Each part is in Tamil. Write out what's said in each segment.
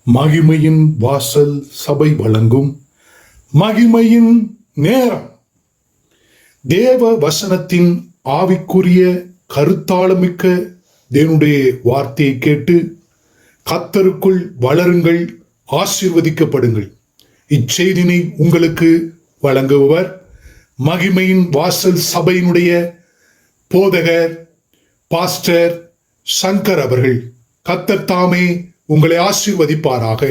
மகிமையின் வாசல் சபை வழங்கும் மகிமையின் நேரம். தேவ வசனத்தின் ஆவிக்குரிய கருத்தாளமிக்க தேவனுடைய வார்த்தையை கேட்டு கர்த்தருக்குள் வளருங்கள், ஆசீர்வதிக்கப்படுங்கள். இச்செய்தினை உங்களுக்கு வழங்குபவர் மகிமையின் வாசல் சபையினுடைய போதகர் பாஸ்டர் சங்கர் அவர்கள். கர்த்தர் தாமே உங்களை ஆசீர்வதிப்பாராக.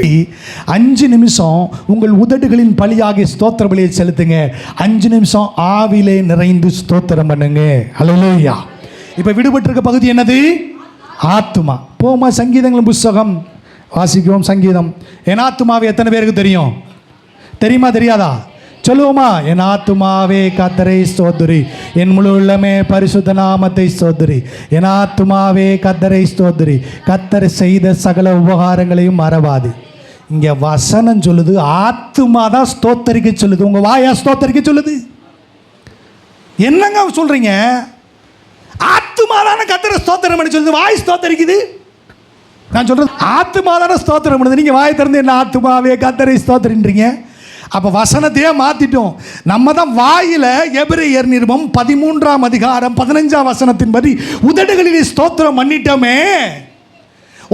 5 நிமிஷம் உங்கள் உதடுகளின் பலியாகிய ஸ்தோத்திர பலியை செலுத்துங்க. 5 நிமிஷம் ஆவிலே நிறைந்து ஸ்தோத்திரம் பண்ணுங்க. ஹல்லேலூயா. இப்போ விடுபட்டிருக்க பகுதி என்னது? ஆத்துமா. போமா சங்கீதங்களின் புஸ்தகம் வாசிக்குவோம். சங்கீதம். என் ஆத்துமாவே எத்தனை பேருக்கு தெரியும்? தெரியுமா தெரியாதா? சொல்லுவோமா? என் ஆத்துமாவே கர்த்தரை ஸ்தோத்திரி, என் முழு உள்ளமே பரிசுத்த நாமத்தை ஸ்தோத்திரி. என் ஆத்துமாவே கர்த்தரை ஸ்தோத்திரி, கர்த்தர் செய்த சகல உபகாரங்களையும் மறவாது. இங்கே வசனம் சொல்லுது, ஆத்துமா தான் ஸ்தோத்தரிக்க சொல்லுது. உங்கள் வாயா ஸ்தோத்தரிக்க சொல்லுது? என்னங்க சொல்கிறீங்க? ஆத்துமா தானே கர்த்தரை ஸ்தோத்திரம் பண்ணி சொல்லுது, வாய் ஸ்தோத்தரிக்குது. நான் சொல்கிறது ஆத்துமா தானே ஸ்தோத்திரம் பண்ணுது. நீங்கள் வாய் திறந்து என்ன ஆத்துமாவே கர்த்தரை ஸ்தோத்திரின்றீங்க? அப்போ வசனத்தையே மாற்றிட்டோம். நம்ம தான் வாயில் எபிரேயர் நிருபம் 13ஆம் அதிகாரம் 15ஆம் வசனத்தின்படி உதடுகளிலே ஸ்தோத்திரம் பண்ணிட்டோமே.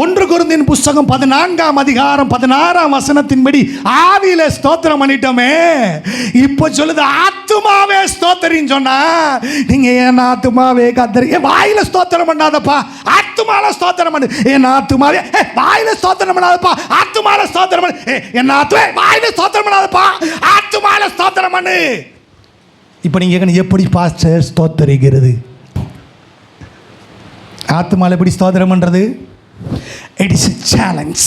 1 கொரிந்தியர் புஸ்தகம் 14ஆம் அதிகாரம் 16ஆம் வசனத்தின்படி ஆவியில ஸ்தோத்திரம் பண்ணிட்டோமே. இப்போ சொல்லுது ஆத்துமாவே ஸ்தோத்திரின்னு சொன்னா, நீங்க என் ஆத்துமாவே கர்த்தரை, வாயில ஸ்தோத்திரம் பண்ணாதப்பா, ஆத்துமால ஸ்தோத்திரம் பண்ணு. என் ஆத்துமாவே வாயில ஸ்தோத்திரம் பண்ணாதப்பா, ஆத்துமால ஸ்தோத்திரம் பண்ணு. என் ஆத்துவே வாயில ஸ்தோத்திரம் பண்ணாதப்பா, ஆத்துமால ஸ்தோத்திரம் பண்ணு. இப்போ நீங்க எப்படி பாஸ்டர் ஸ்தோத்தரிக்கிறது? ஆத்துமால எப்படி ஸ்தோத்திரம் பண்றது? It is a challenge.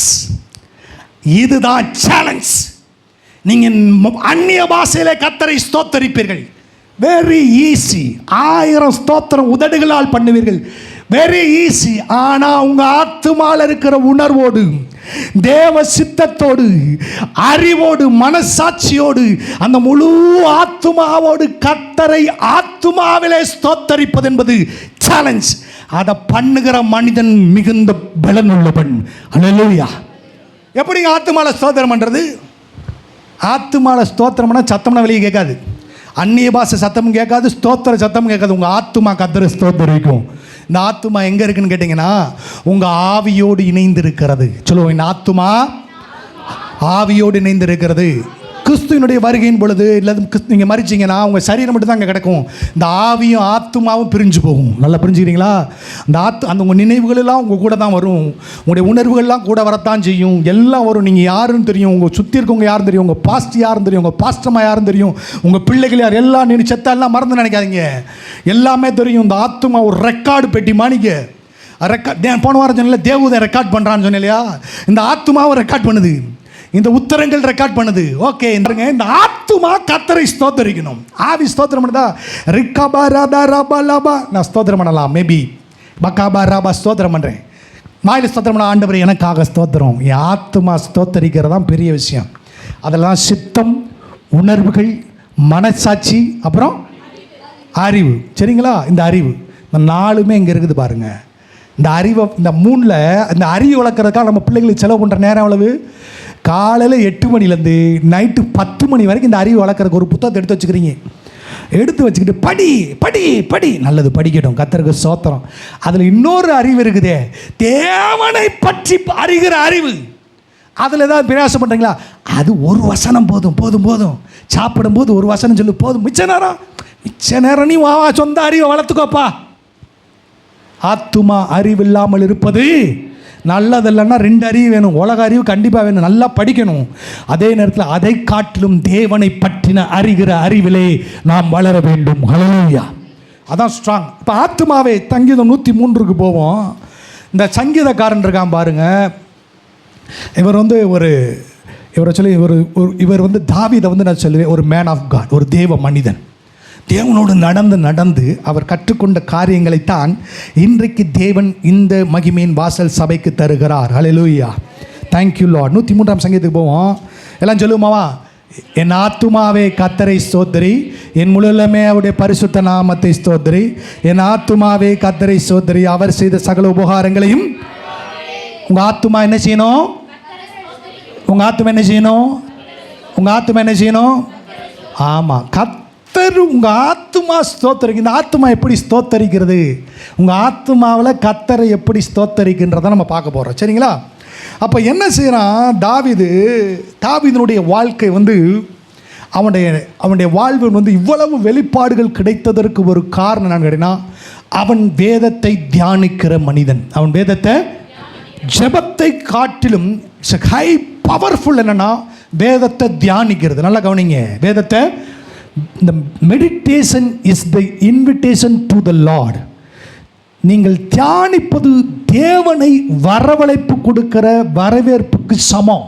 இதுதான் சேலஞ்ச். நீங்கள் அந்நிய பாஷையிலே கர்த்தரை ஸ்தோத்தரிப்பீர்கள், வெரி ஈஸி. 1000 ஸ்தோத்திரம் உதடுகளால் பண்ணுவீர்கள், வெரி ஈஸி. ஆனால் உங்கள் ஆத்துமாவில் இருக்கிற உணர்வோடு, தேவ சித்தத்தோடு, அறிவோடு, மனசாட்சியோடு, அந்த முழு ஆத்துமாவோடு கர்த்தரை ஆத்துமாவிலே ஸ்தோத்தரிப்பது என்பது சேலஞ்ச். அதை பண்ணுகிற மனிதன் மிகுந்த பலனுள்ளவன். ஹல்லேலூயா. எப்படிங்க ஆத்துமால ஸ்தோத்திரம் பண்ணுறது? ஆத்துமால ஸ்தோத்திரம் பண்ணால் சத்தம்னா வெளியே கேட்காது, அந்நிய பாஷை சத்தமும் கேட்காது, ஸ்தோத்திர சத்தமும் கேட்காது. உங்கள் ஆத்துமா கர்த்தரை ஸ்தோத்தரிக்கும். இந்த ஆத்துமா எங்கே இருக்குன்னு கேட்டிங்கன்னா, உங்கள் ஆவியோடு இணைந்து இருக்கிறது. சொல்லுவோம், இந்த ஆத்துமா ஆவியோடு இணைந்து இருக்கிறது. கிறிஸ்துவனுடைய வருகையின் பொழுது இல்லை நீங்கள் மறிச்சிங்கன்னா உங்கள் சரீரம் மட்டும் தான் அங்கே கிடக்கும், இந்த ஆவியும் ஆத்துமாவும் பிரிஞ்சு போகும். நல்லா புரிஞ்சுக்கிறீங்களா? அந்த உங்கள் நினைவுகளெல்லாம் உங்கள் கூட தான் வரும், உங்களுடைய உணர்வுகள்லாம் கூட வரத்தான் செய்யும், எல்லாம் வரும். நீங்கள் யாருன்னு தெரியும், உங்கள் சுற்றி இருக்கவங்க யாருன்னு தெரியும், உங்கள் பாஸ்ட் யாருன்னு தெரியும், உங்கள் பாஸ்டமாக யாருன்னு தெரியும், உங்கள் பிள்ளைகள் யார், எல்லாம் நீ செத்த எல்லாம் மறந்து நினைக்காதீங்க, எல்லாமே தெரியும். இந்த ஆத்துமா ஒரு ரெக்கார்டு பெட்டி மாணிக்க போன வாரம் சொன்னல, தேவதூதன் ரெக்கார்ட் பண்ணுறான்னு சொன்னேன் இல்லையா? இந்த ஆத்துமாவை ரெக்கார்ட் பண்ணுது, இந்த உத்தரங்கள் ரெக்கார்ட் பண்ணுது. ஓகே, இந்த ஆத்துமா கர்த்தரை ஸ்தோத்தரிக்கணும். ஆவி ஸ்தோத்திரம் பண்ணுதா? ரிக்கபா ராதா ரபா லபா நான் ஸ்தோத்திரம் பண்ணலாம், மேபி பக்காபா ராபா ஸ்தோத்திரம் பண்ணுறேன். வாயில் ஸ்தோத்திரம் பண்ண, ஆண்டவர் எனக்காக ஸ்தோத்திரம். என் ஆத்துமா ஸ்தோத்தரிக்கிறது தான் பெரிய விஷயம். அதெல்லாம் சித்தம், உணர்வுகள், மனசாட்சி, அப்புறம் அறிவு. சரிங்களா? இந்த அறிவு, இந்த 4மே இங்கே இருக்குது பாருங்கள். இந்த அறிவை, இந்த 3ல் இந்த அறிவு வளர்க்குறதுக்காக நம்ம பிள்ளைகளுக்கு செலவு பண்ணுற நேரம் எவ்வளவு? காலையில் 8 மணிலேருந்து நைட்டு 10 மணி வரைக்கும் இந்த அறிவு வளர்க்குறதுக்கு ஒரு புத்தகத்தை எடுத்து வச்சுக்கிறீங்க. எடுத்து வச்சுக்கிட்டு படி படி படி, நல்லது, படிக்கட்டும், கர்த்தருக்கு ஸ்தோத்திரம். அதில் இன்னொரு அறிவு இருக்குதே, தேவனை பற்றி அறிகிற அறிவு. அதில் ஏதாவது பிரயாசம் பண்ணுறீங்களா? அது ஒரு வசனம் போதும் போதும் போதும். சாப்பிடும்போது ஒரு வசனம் சொல்லு போதும், மிச்ச நேரம் நீ வா சொந்த அறிவை வளர்த்துக்கோப்பா. ஆத்துமா அறிவில்லாமல் இருப்பது நல்லதில்லைன்னா 2 அறிவு வேணும். உலக அறிவு கண்டிப்பாக வேணும், நல்லா படிக்கணும். அதே நேரத்தில் அதை காட்டிலும் தேவனை பற்றின அறிகிற அறிவிலே நாம் வளர வேண்டும். ஹல்லேலூயா. அதான் ஸ்ட்ராங். இப்போ ஆத்துமாவே சங்கீதம் 103க்கு போவோம். இந்த சங்கீதக்காரன் இருக்கான் பாருங்க, இவர் தாவீதை நான் சொல்லுவேன், ஒரு மேன் ஆஃப் காட், ஒரு தேவ மனிதன். தேவனோடு நடந்து அவர் கற்றுக்கொண்ட காரியங்களைத்தான் இன்றைக்கு தேவன் இந்த மகிமையின் வாசல் சபைக்கு தருகிறார். ஹல்லேலூயா. Thank you Lord. 103ஆம் சங்கீதத்துக்கு போவோம். எல்லாம் சொல்லுவோமாவா? என் ஆத்துமாவே கர்த்தரை ஸ்தோத்திரி, என் முழுமே அவருடைய பரிசுத்த நாமத்தை ஸ்தோத்திரி. என் ஆத்துமாவே கர்த்தரை ஸ்தோத்திரி, அவர் செய்த சகல உபகாரங்களையும். உங்கள் ஆத்துமா என்ன செய்யணும்? உங்கள் ஆத்துமா என்ன செய்யணும்? உங்கள் ஆத்துமா என்ன செய்யணும்? ஆமாம், கத்தர் உங்கள் ஆத்துமா ஸ்தோத்தரிக்க. இந்த ஆத்துமா எப்படி ஸ்தோத்தரிக்கிறது? உங்கள் ஆத்துமாவில் கத்தரை எப்படி ஸ்தோத்தரிக்கின்றதை நம்ம பார்க்க போகிறோம். சரிங்களா? அப்போ என்ன செய்யறான் தாவீதினுடைய வாழ்க்கை அவனுடைய வாழ்வு இவ்வளவு வெளிப்பாடுகள் கிடைத்ததற்கு ஒரு காரணம் என்னன்னு கேட்டீங்கன்னா, அவன் வேதத்தை தியானிக்கிற மனிதன். அவன் வேதத்தை ஜெபத்தை காட்டிலும் ஹை பவர்ஃபுல் என்னன்னா வேதத்தை தியானிக்கிறது. நல்லா கவனிங்க, வேதத்தை இந்த meditation is the invitation to the Lord. நீங்கள் தியானிப்பது தேவனை வரவழைப்பு கொடுக்கிற வரவேற்புக்கு சமம்.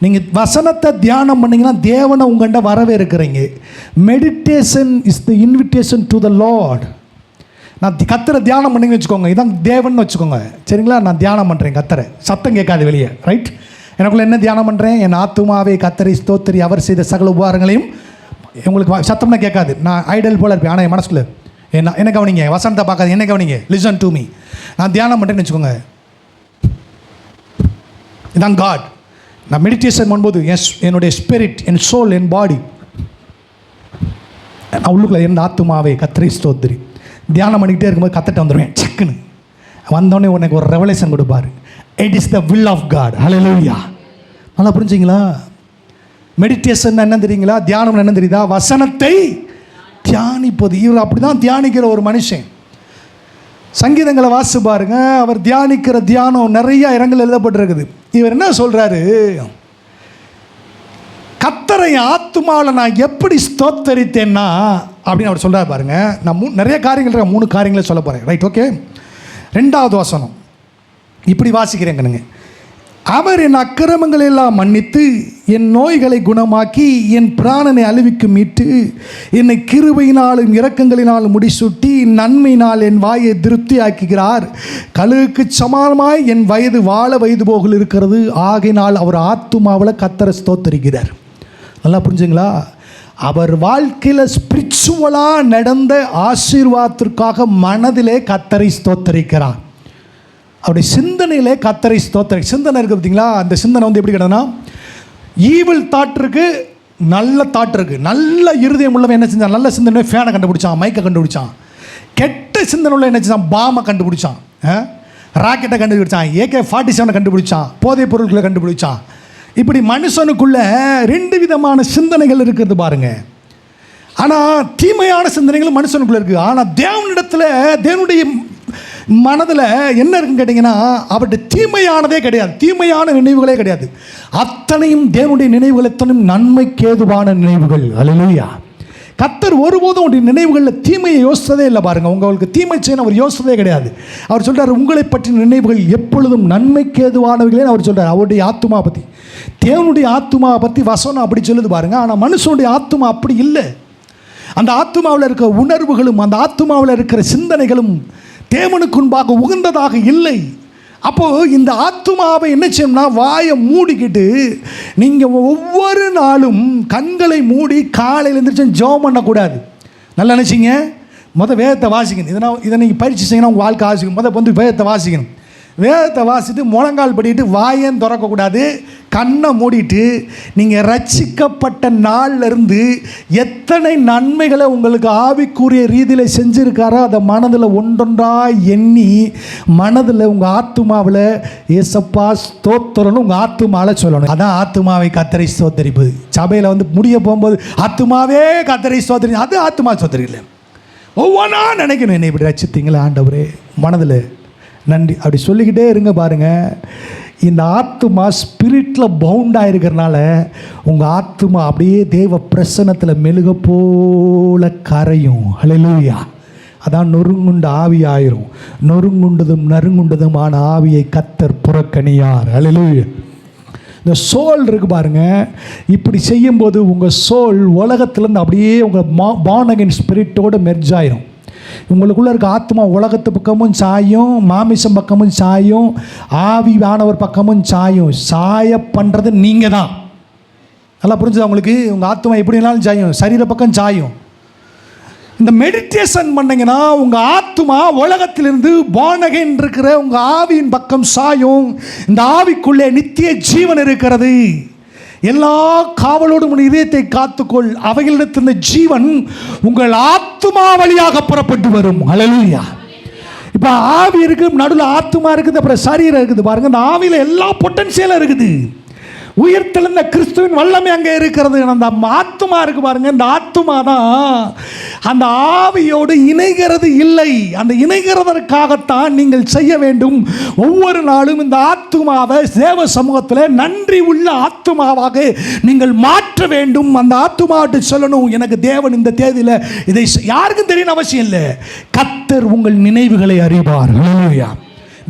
நீங்கள் வசனத்தை தியானம் பண்ணிங்கன்னா தேவனை உங்கள்கிட்ட வரவேற்கிறீங்க. Meditation is the invitation to the Lord. நான் கத்தரை தியானம் பண்ணிங்கன்னு வச்சுக்கோங்க, இதான் தேவன் வச்சுக்கோங்க. சரிங்களா? நான் தியானம் பண்ணுறேன், கத்தரை சத்தம் கேட்காது வெளியே, ரைட்? எனக்குள்ள என்ன தியானம் பண்ணுறேன்? என் ஆத்துமாவே கத்தரை ஸ்தோத்திரி, அவர் செய்த சகல உபகாரங்களையும். உங்களுக்கு சத்தம்னா கேட்காது, நான் ஐடல் போல இருப்பேன். ஆனால் என் மனசுக்குள்ள என்ன கவனிங்க, வசனத்தை பார்க்காது, என்ன கவனிங்க, லிசன் டு மீ. நான் தியானம் பண்ணுறேன்னு வச்சுக்கோங்க, இதான் காட். நான் மெடிடேஷன் பண்ணும்போது என்னுடைய ஸ்பிரிட், என் சோல், என் பாடி, நான் உள்ளுக்குள்ள என் ஆத்துமாவே கத்தரை ஸ்தோத்திரி தியானம் பண்ணிக்கிட்டே இருக்கும்போது கத்தட்ட வந்துடுவேன். சக்குன்னு வந்தோடனே உனக்கு ஒரு ரெவலேஷன் கொடுப்பார். It is the will of God. Hallelujah. நல்லா புரிஞ்சுங்களா? மெடிடேஷன் என்ன தெரியுங்களா? தியானம் என்ன தெரியுதா? வசனத்தை தியானிப்பது. இவர் அப்படி தான் தியானிக்கிற ஒரு மனுஷன். சங்கீதங்களை வாசி பாருங்க, அவர் தியானிக்கிற தியானம் நிறைய இடங்கள் எழுதப்பட்டிருக்குது. இவர் என்ன சொல்கிறாரு? கத்தரை ஆத்துமாவில் நான் எப்படி ஸ்தோத்தரித்தேன்னா அப்படின்னு அவர் சொல்கிறார் பாருங்க. நான் நிறைய காரியங்கள் இருக்க 3 காரியங்களை சொல்ல போகிறேன், ரைட்? ஓகே. 2வது வசனம் இப்படி வாசிக்கிறேங்க. அவர் என் அக்கிரமங்களை எல்லாம் மன்னித்து என் நோய்களை குணமாக்கி என் பிராணனை அழிவுக்கு மீட்டு என்னை கிருபையினாலும் இரக்கங்களினாலும் முடிசூட்டி நன்மையினால் என் வாயை திருப்தி ஆக்குகிறார். கழுகுக்கு சமானமாய் என் வயது வயது போகல் இருக்கிறது. ஆகையினால் அவர் ஆத்துமாவில் கத்தரை ஸ்தோத்தரிக்கிறார். நல்லா புரிஞ்சுங்களா? அவர் வாழ்க்கையில் ஸ்பிரிச்சுவலாக நடந்த ஆசீர்வாதத்திற்காக மனதிலே கத்தரை ஸ்தோத்தரிக்கிறார். அவருடைய சிந்தனையிலே கத்தரை ஸ்தோத்தரி. சிந்தனை இருக்குது பார்த்தீங்களா? அந்த சிந்தனை எப்படி கிடனா, ஈவில் தாட் இருக்குது, நல்ல தாட் இருக்குது. நல்ல இருதயம் உள்ளவன் என்ன செஞ்சான்? நல்ல சிந்தனை ஃபேனை கண்டுபிடிச்சான், மைக்கை கண்டுபிடிச்சான். கெட்ட சிந்தனை உள்ள என்ன செஞ்சான்? பாமை கண்டுபிடிச்சான், ராக்கெட்டை கண்டுபிடிச்சான், AK-47 கண்டுபிடிச்சான், போதைப் பொருட்களை கண்டுபிடிச்சான். இப்படி மனுஷனுக்குள்ள 2 விதமான சிந்தனைகள் இருக்கிறது பாருங்க. ஆனால் தீமையான சிந்தனைகள் மனுஷனுக்குள்ள இருக்குது. ஆனால் தேவனிடத்தில், தேவனுடைய மனதில் என்ன இருக்குன்னு கேட்டிங்கன்னா, அவருடைய தீமையானதே கிடையாது, தீமையான நினைவுகளே கிடையாது. அத்தனையும் தேவனுடைய நினைவுகள், எத்தனையும் நன்மைக்கு ஏதுவான நினைவுகள். அல்லேலூயா. கத்தர் ஒருபோதும் உடைய நினைவுகளில் தீமையை யோசித்ததே இல்லை பாருங்கள். உங்களுக்கு தீமை செய்யணும் அவர் யோசித்ததே கிடையாது. அவர் சொல்கிறார், உங்களை பற்றிய நினைவுகள் எப்பொழுதும் நன்மைக்கு ஏதுவானவர்களே அவர் சொல்கிறார். அவருடைய ஆத்துமா பற்றி, தேவனுடைய ஆத்துமா பற்றி வசனம் அப்படி சொல்லுது பாருங்கள். ஆனால் மனுஷனுடைய ஆத்துமா அப்படி இல்லை. அந்த ஆத்துமாவில் இருக்கிற உணர்வுகளும் அந்த ஆத்துமாவில் இருக்கிற சிந்தனைகளும் தேவனுக்கு முன்பாக உகந்ததாக இல்லை. அப்போது இந்த ஆத்துமாவை என்ன செய்யணும்னா, வாயை மூடிக்கிட்டு நீங்கள் ஒவ்வொரு நாளும் கண்களை மூடி காலையில் எழுந்திரிச்சு ஜெபம் பண்ணக்கூடாது. நல்லா நினச்சிங்க. வேதத்தை வாசிக்கணும். இதை நீங்கள் பயிற்சி செய்யணும், உங்கள் வாழ்க்கை வாசிக்கணும். வேதத்தை வாசிக்கணும். வேதத்தை வாசிட்டு முழங்கால் படிட்டு வாயேன்னு திறக்கக்கூடாது, கண்ணை மூடிட்டு நீங்கள் ரட்சிக்கப்பட்ட நாள்லேருந்து எத்தனை நன்மைகளை உங்களுக்கு ஆவிக்குரிய ரீதியில் செஞ்சுருக்காரோ அதை மனதில் ஒன்றொன்றாக எண்ணி மனதில் உங்கள் ஆத்துமாவில் ஏசப்பா ஸ்தோத்திரன்னு உங்கள் ஆத்துமாவில் சொல்லணும். அதான் ஆத்துமாவை கத்தரை ஸ்தோத்தரிப்பது. சபையில் முடிய போகும்போது ஆத்துமாவே கத்தரை ஸ்தோத்தரி, அது ஆத்துமா ஸ்தோத்தரிக்கல. ஒவ்வொன்றா நினைக்கணும், என்னை இப்படி ரட்சித்தீங்களே ஆண்டவரே, மனதில் நன்றி அப்படி சொல்லிக்கிட்டே இருங்க பாருங்கள். இந்த ஆத்துமா ஸ்பிரிட்டில் பவுண்டாக இருக்கிறனால உங்கள் ஆத்துமா அப்படியே தேவ பிரசன்னத்தில் மெழுக போல கரையும். ஹல்லேலூயா. அதான் நொறுங்குண்ட ஆவி ஆயிரும். நொறுங்குண்டதும் நறுங்குண்டதுமான ஆவியை கத்தர் புறக்கணியார். ஹல்லேலூயா. இந்த சோல் இருக்குது பாருங்கள். இப்படி செய்யும்போது உங்கள் சோல் உலகத்துலேருந்து அப்படியே உங்கள் பார்ன் அகைன் ஸ்பிரிட்டோடு மெர்ஜ் ஆயிரும். உங்களுக்குள்ளே இருக்க ஆத்மா உலகத்து பக்கமும் சாயும், மாமிசம் பக்கமும் சாயும், ஆவியானவர் பக்கமும் சாயும். சாய பண்ணுறது நீங்கள் தான். நல்லா புரிஞ்சுதா உங்களுக்கு? உங்கள் ஆத்மா எப்படினாலும் சாயும், சரீர பக்கம் சாயும். இந்த மெடிடேஷன் பண்ணீங்கன்னா உங்கள் ஆத்மா உலகத்திலிருந்து born-again இருக்கிற உங்கள் ஆவியின் பக்கம் சாயும். இந்த ஆவிக்குள்ளே நித்திய ஜீவன் இருக்கிறது. எல்லா காவலோடும் உன் இதயத்தை காத்துக்கொள், அவைகளிடத்திலிருந்த ஜீவன் உங்கள் ஆத்மா வழியாக புறப்பட்டு வரும். ஹல்லேலூயா. இப்போ ஆவி இருக்குது, நடுவில் ஆத்மா இருக்குது, அப்புறம் சரீரம் இருக்குது. பாருங்கள், இந்த ஆவியில் எல்லா பொட்டன்ஷியலும் இருக்குது. உயிர்த்தெழுந்த கிறிஸ்துவின் வல்லமை அங்கே இருக்கிறது. அந்த ஆத்துமா இருக்கு பாருங்க, இந்த ஆத்துமா தான் அந்த ஆவியோடு இணைகிறது இல்லை. அந்த இணைகிறதற்காகத்தான் நீங்கள் செய்ய வேண்டும். ஒவ்வொரு நாளும் இந்த ஆத்துமாவை தேவ சமூகத்தில் நன்றி உள்ள ஆத்துமாவாக நீங்கள் மாற்ற வேண்டும். அந்த ஆத்துமாவிட்டு சொல்லணும், எனக்கு தேவன் இந்த தேதியில் இதை யாருக்கும் தெரியணும் அவசியம் இல்லை. கர்த்தர் உங்கள் நினைவுகளை அறிவார். ஹல்லேலூயா.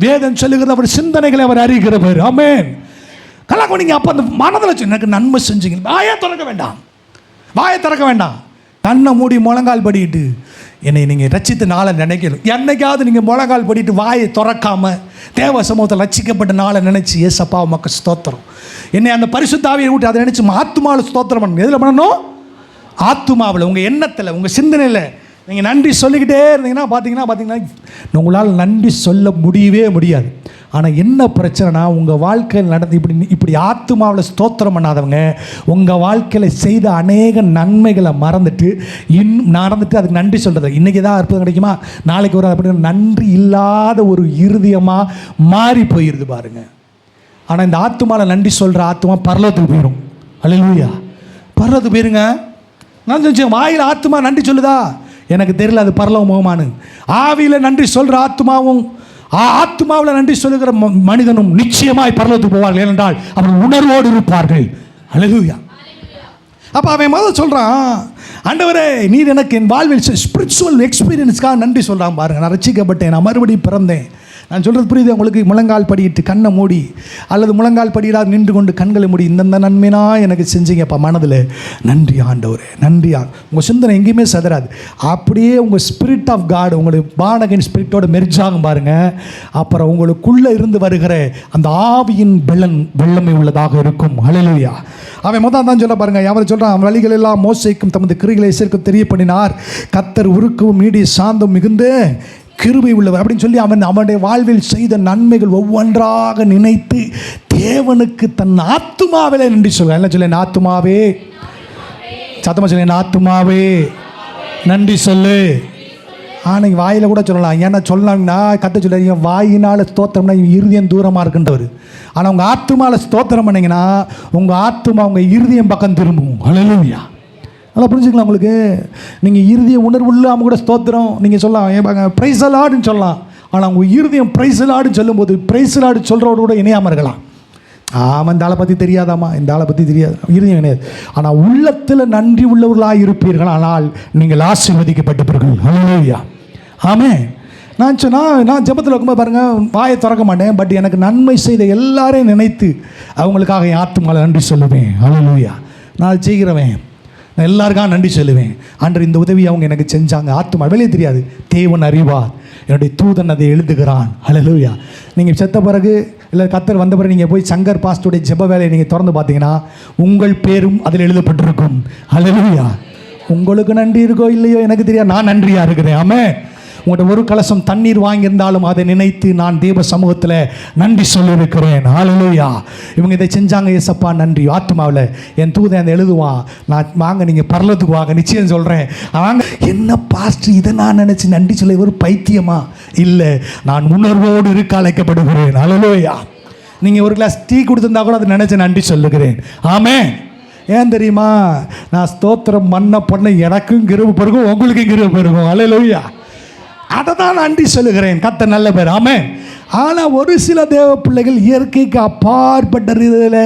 வேதம் சொல்லுகிறது அவர் சிந்தனைகளை அவர் அறிகிறவர். ஆமென். கலாக்கோ நீங்கள் அப்போ அந்த மனதில் எனக்கு நன்மை செஞ்சீங்க, வாயை திறக்க வேண்டாம், வாயை திறக்க வேண்டாம். கண்ணை மூடி முழங்கால் படிட்டு என்னை நீங்கள் ரட்சித்த நாளை நினைக்கணும். என்னைக்காவது நீங்கள் முழங்கால் படிட்டு வாயை திறக்காமல் தேவ சமூகத்தில் ரட்சிக்கப்பட்ட நாளை நினச்சி ஏசப்பா மக்கள் ஸ்தோத்திரம், என்னை அந்த பரிசுத்த ஆவியை விட்டு அதை நினச்சி ஆத்துமாவில் ஸ்தோத்திரம் பண்ணணும். எதில் பண்ணணும்? ஆத்துமாவில், உங்கள் எண்ணத்தில், உங்கள் சிந்தனையில் நீங்கள் நன்றி சொல்லிக்கிட்டே இருந்தீங்கன்னா பார்த்தீங்கன்னா உங்களால் நன்றி சொல்ல முடியவே முடியாது. ஆனால் என்ன பிரச்சனைனா, உங்கள் வாழ்க்கையில் நடந்து இப்படி ஆத்துமாவில் ஸ்தோத்திரம் பண்ணாதவங்க உங்கள் வாழ்க்கையில் செய்த அநேக நன்மைகளை மறந்துட்டு அதுக்கு நன்றி சொல்கிறது. இன்றைக்கி தான் அற்புதம் கிடைக்குமா, நாளைக்கு ஒரு அப்படி நன்றி இல்லாத ஒரு இருதயமாக மாறி போயிடுது பாருங்கள். ஆனால் இந்த ஆத்துமாவில் நன்றி சொல்கிற ஆத்துமா பரலோகத்துக்கு போயிடும். அல்லேலூயா. பரலோகத்துக்கு போயிருங்க. நான் சொல்லிச்சேன், வாயில் ஆத்துமா நன்றி சொல்லுதா எனக்கு தெரியல, அது பரலோக முகமானு. ஆவியில் நன்றி சொல்கிற ஆத்மாவும் ஆத்மாவில் நன்றி சொல்லுகிற மனிதனும் நிச்சயமாய் பரலோகத்துக்கு போவார்கள். ஏனென்றால் அவர்கள் உணர்வோடு இருப்பார்கள். அல்லேலூயா. அப்போ அவன் முதல்ல சொல்கிறான், ஆண்டவரே நீர் எனக்கு என் வாழ்வில் ஸ்பிரிச்சுவல் எக்ஸ்பீரியன்ஸ்க்காக நன்றி சொல்கிறான் பாருங்கள். நான் ரட்சிக்கப்பட்டேன், நான் மறுபடியும் பிறந்தேன். நான் சொல்கிறது புரியுது உங்களுக்கு? முழங்கால் படிட்டு கண்ணை மூடி அல்லது முழங்கால் படியிடாது நின்று கொண்டு கண்களை மூடி இந்தந்த நன்மைனா எனக்கு செஞ்சீங்கப்பா, மனதில் நன்றி ஆண்டவரே, நன்றி. உங்கள் சிந்தனை எங்கேயுமே சதராது. அப்படியே உங்கள் ஸ்பிரிட் ஆஃப் காட் உங்களுடைய born-again ஸ்பிரிட்டோட மெர்ஜாகும் பாருங்கள். அப்புறம் உங்களுக்குள்ளே இருந்து வருகிற அந்த ஆவியின் வெள்ளமை உள்ளதாக இருக்கும். ஹல்லேலூயா. அவன் முதல் தான் சொல்ல பாருங்கள், அவரை சொல்கிறான், அவன் வழிகள் எல்லாம் மோசைக்கும் தமது கிரிகளை சேர்க்க தெரிய பண்ணினார். கர்த்தர் உருக்கவும் நீடிய சாந்தம் மிகுந்து கிருபை உள்ளவர் அப்படின்னு சொல்லி அவனுடைய வாழ்வில் செய்த நன்மைகள் ஒவ்வொன்றாக நினைத்து தேவனுக்கு தன் ஆத்துமாவிலே நன்றி சொல்ல. என்ன சொல்ல? ஆத்துமாவே, சத்தமாக சொல்ல, ஆத்துமாவே நன்றி சொல்லு. ஆனால் வாயில் கூட சொல்லலாம். ஏன்னா சொல்லலாம்னா கத்த சொல்ல, வாயினால் ஸ்தோத்திரம்னா இருதயம் தூரமாக இருக்குன்றவர். ஆனால் உங்கள் ஆத்துமாவில் ஸ்தோத்திரம் பண்ணிங்கன்னா உங்கள் ஆத்துமா உங்கள் இருதயம் பக்கம் திரும்பும். ஹல்லேலூயா. நல்லா புரிஞ்சுக்கலாம் உங்களுக்கு. நீங்கள் இருதய உணர்வு இல்லாமல் கூட ஸ்தோத்திரம் நீங்கள் சொல்லலாம், பிரைஸ் லார்டுன்னு சொல்லலாம். ஆனால் உங்கள் இருதயம் பிரைஸ் லார்டுன்னு சொல்லும்போது பிரைஸ் லார்டு சொல்கிறவரோட கூட இணையாமல் இருக்கலாம். ஆமாம், இந்த ஆளை பற்றி தெரியாதாம்மா, இந்த ஆளை பற்றி தெரியாது, இருதயம் இணையாது. ஆனால் உள்ளத்தில் நன்றி உள்ளவர்களாக இருப்பீர்கள், ஆனால் நீங்கள் ஆசீர்வதிக்கப்பட்டிருப்பீர்கள். ஹல்லேலூயா. ஆமென். நான் ஜெபத்தில் இருக்கும்போது பாருங்கள், வாயை திறக்க மாட்டேன், பட் எனக்கு நன்மை செய்த எல்லாரையும் நினைத்து அவங்களுக்காக என் ஆத்துமாவில் நன்றி சொல்லுவேன். ஹல்லேலூயா. நான் செய்கிறவன், நான் எல்லாருக்காக நன்றி சொல்லுவேன். அன்று இந்த உதவி அவங்க எனக்கு செஞ்சாங்க. ஆத்துமா வெளியே தெரியாது, தேவன் அறிவார், என்னுடைய தூதன் அதை எழுதுகிறான். ஹல்லேலூயா. நீங்கள் செத்த பிறகு இல்லை கர்த்தர் வந்த பிறகு நீங்கள் போய் சங்கர் பாஸ்டருடைய ஜெப வேலையை நீங்கள் திறந்து பார்த்தீங்கன்னா உங்கள் பேரும் அதில் எழுதப்பட்டிருக்கும். ஹல்லேலூயா. உங்களுக்கு நன்றி இருக்கோ இல்லையோ எனக்கு தெரியாது, நான் நன்றியாக இருக்கிறேன். ஆமென். உங்கள்கிட்ட ஒரு கலசம் தண்ணீர் வாங்கியிருந்தாலும் அதை நினைத்து நான் தேவ சமூகத்தில் நன்றி சொல்லியிருக்கிறேன். ஹல்லேலூயா. இவங்க இதை செஞ்சாங்க, ஏசப்பா நன்றி. ஆத்மாவில் என் தூதன் அதை எழுதுவான். நான் வாங்க நீங்கள் பரலோகத்துக்கு வாங்க, நிச்சயம் சொல்கிறேன். அவங்க என்ன பாஸ்டர் இதை நான் நினச்சி நன்றி சொல்ல ஒரு பைத்தியமா? இல்லை, நான் உணர்வோடு இருக்க அழைக்கப்படுகிறேன். ஹல்லேலூயா. நீங்கள் ஒரு கிளாஸ் டீ கொடுத்துருந்தா கூட அதை நினச்சி நன்றி சொல்லுகிறேன். ஆமென். ஏன் தெரியுமா? நான் ஸ்தோத்திரம் பண்ண எனக்கும் கிருபை பெருகும், உங்களுக்கும் கிருபை பெருகும். ஹல்லேலூயா. அதை தான் நன்றி சொல்லுகிறேன். கர்த்தர் நல்ல பேர். ஆமென். ஆனால் ஒரு சில தேவ பிள்ளைகள் இயற்கைக்கு அப்பாற்பட்ட இதில்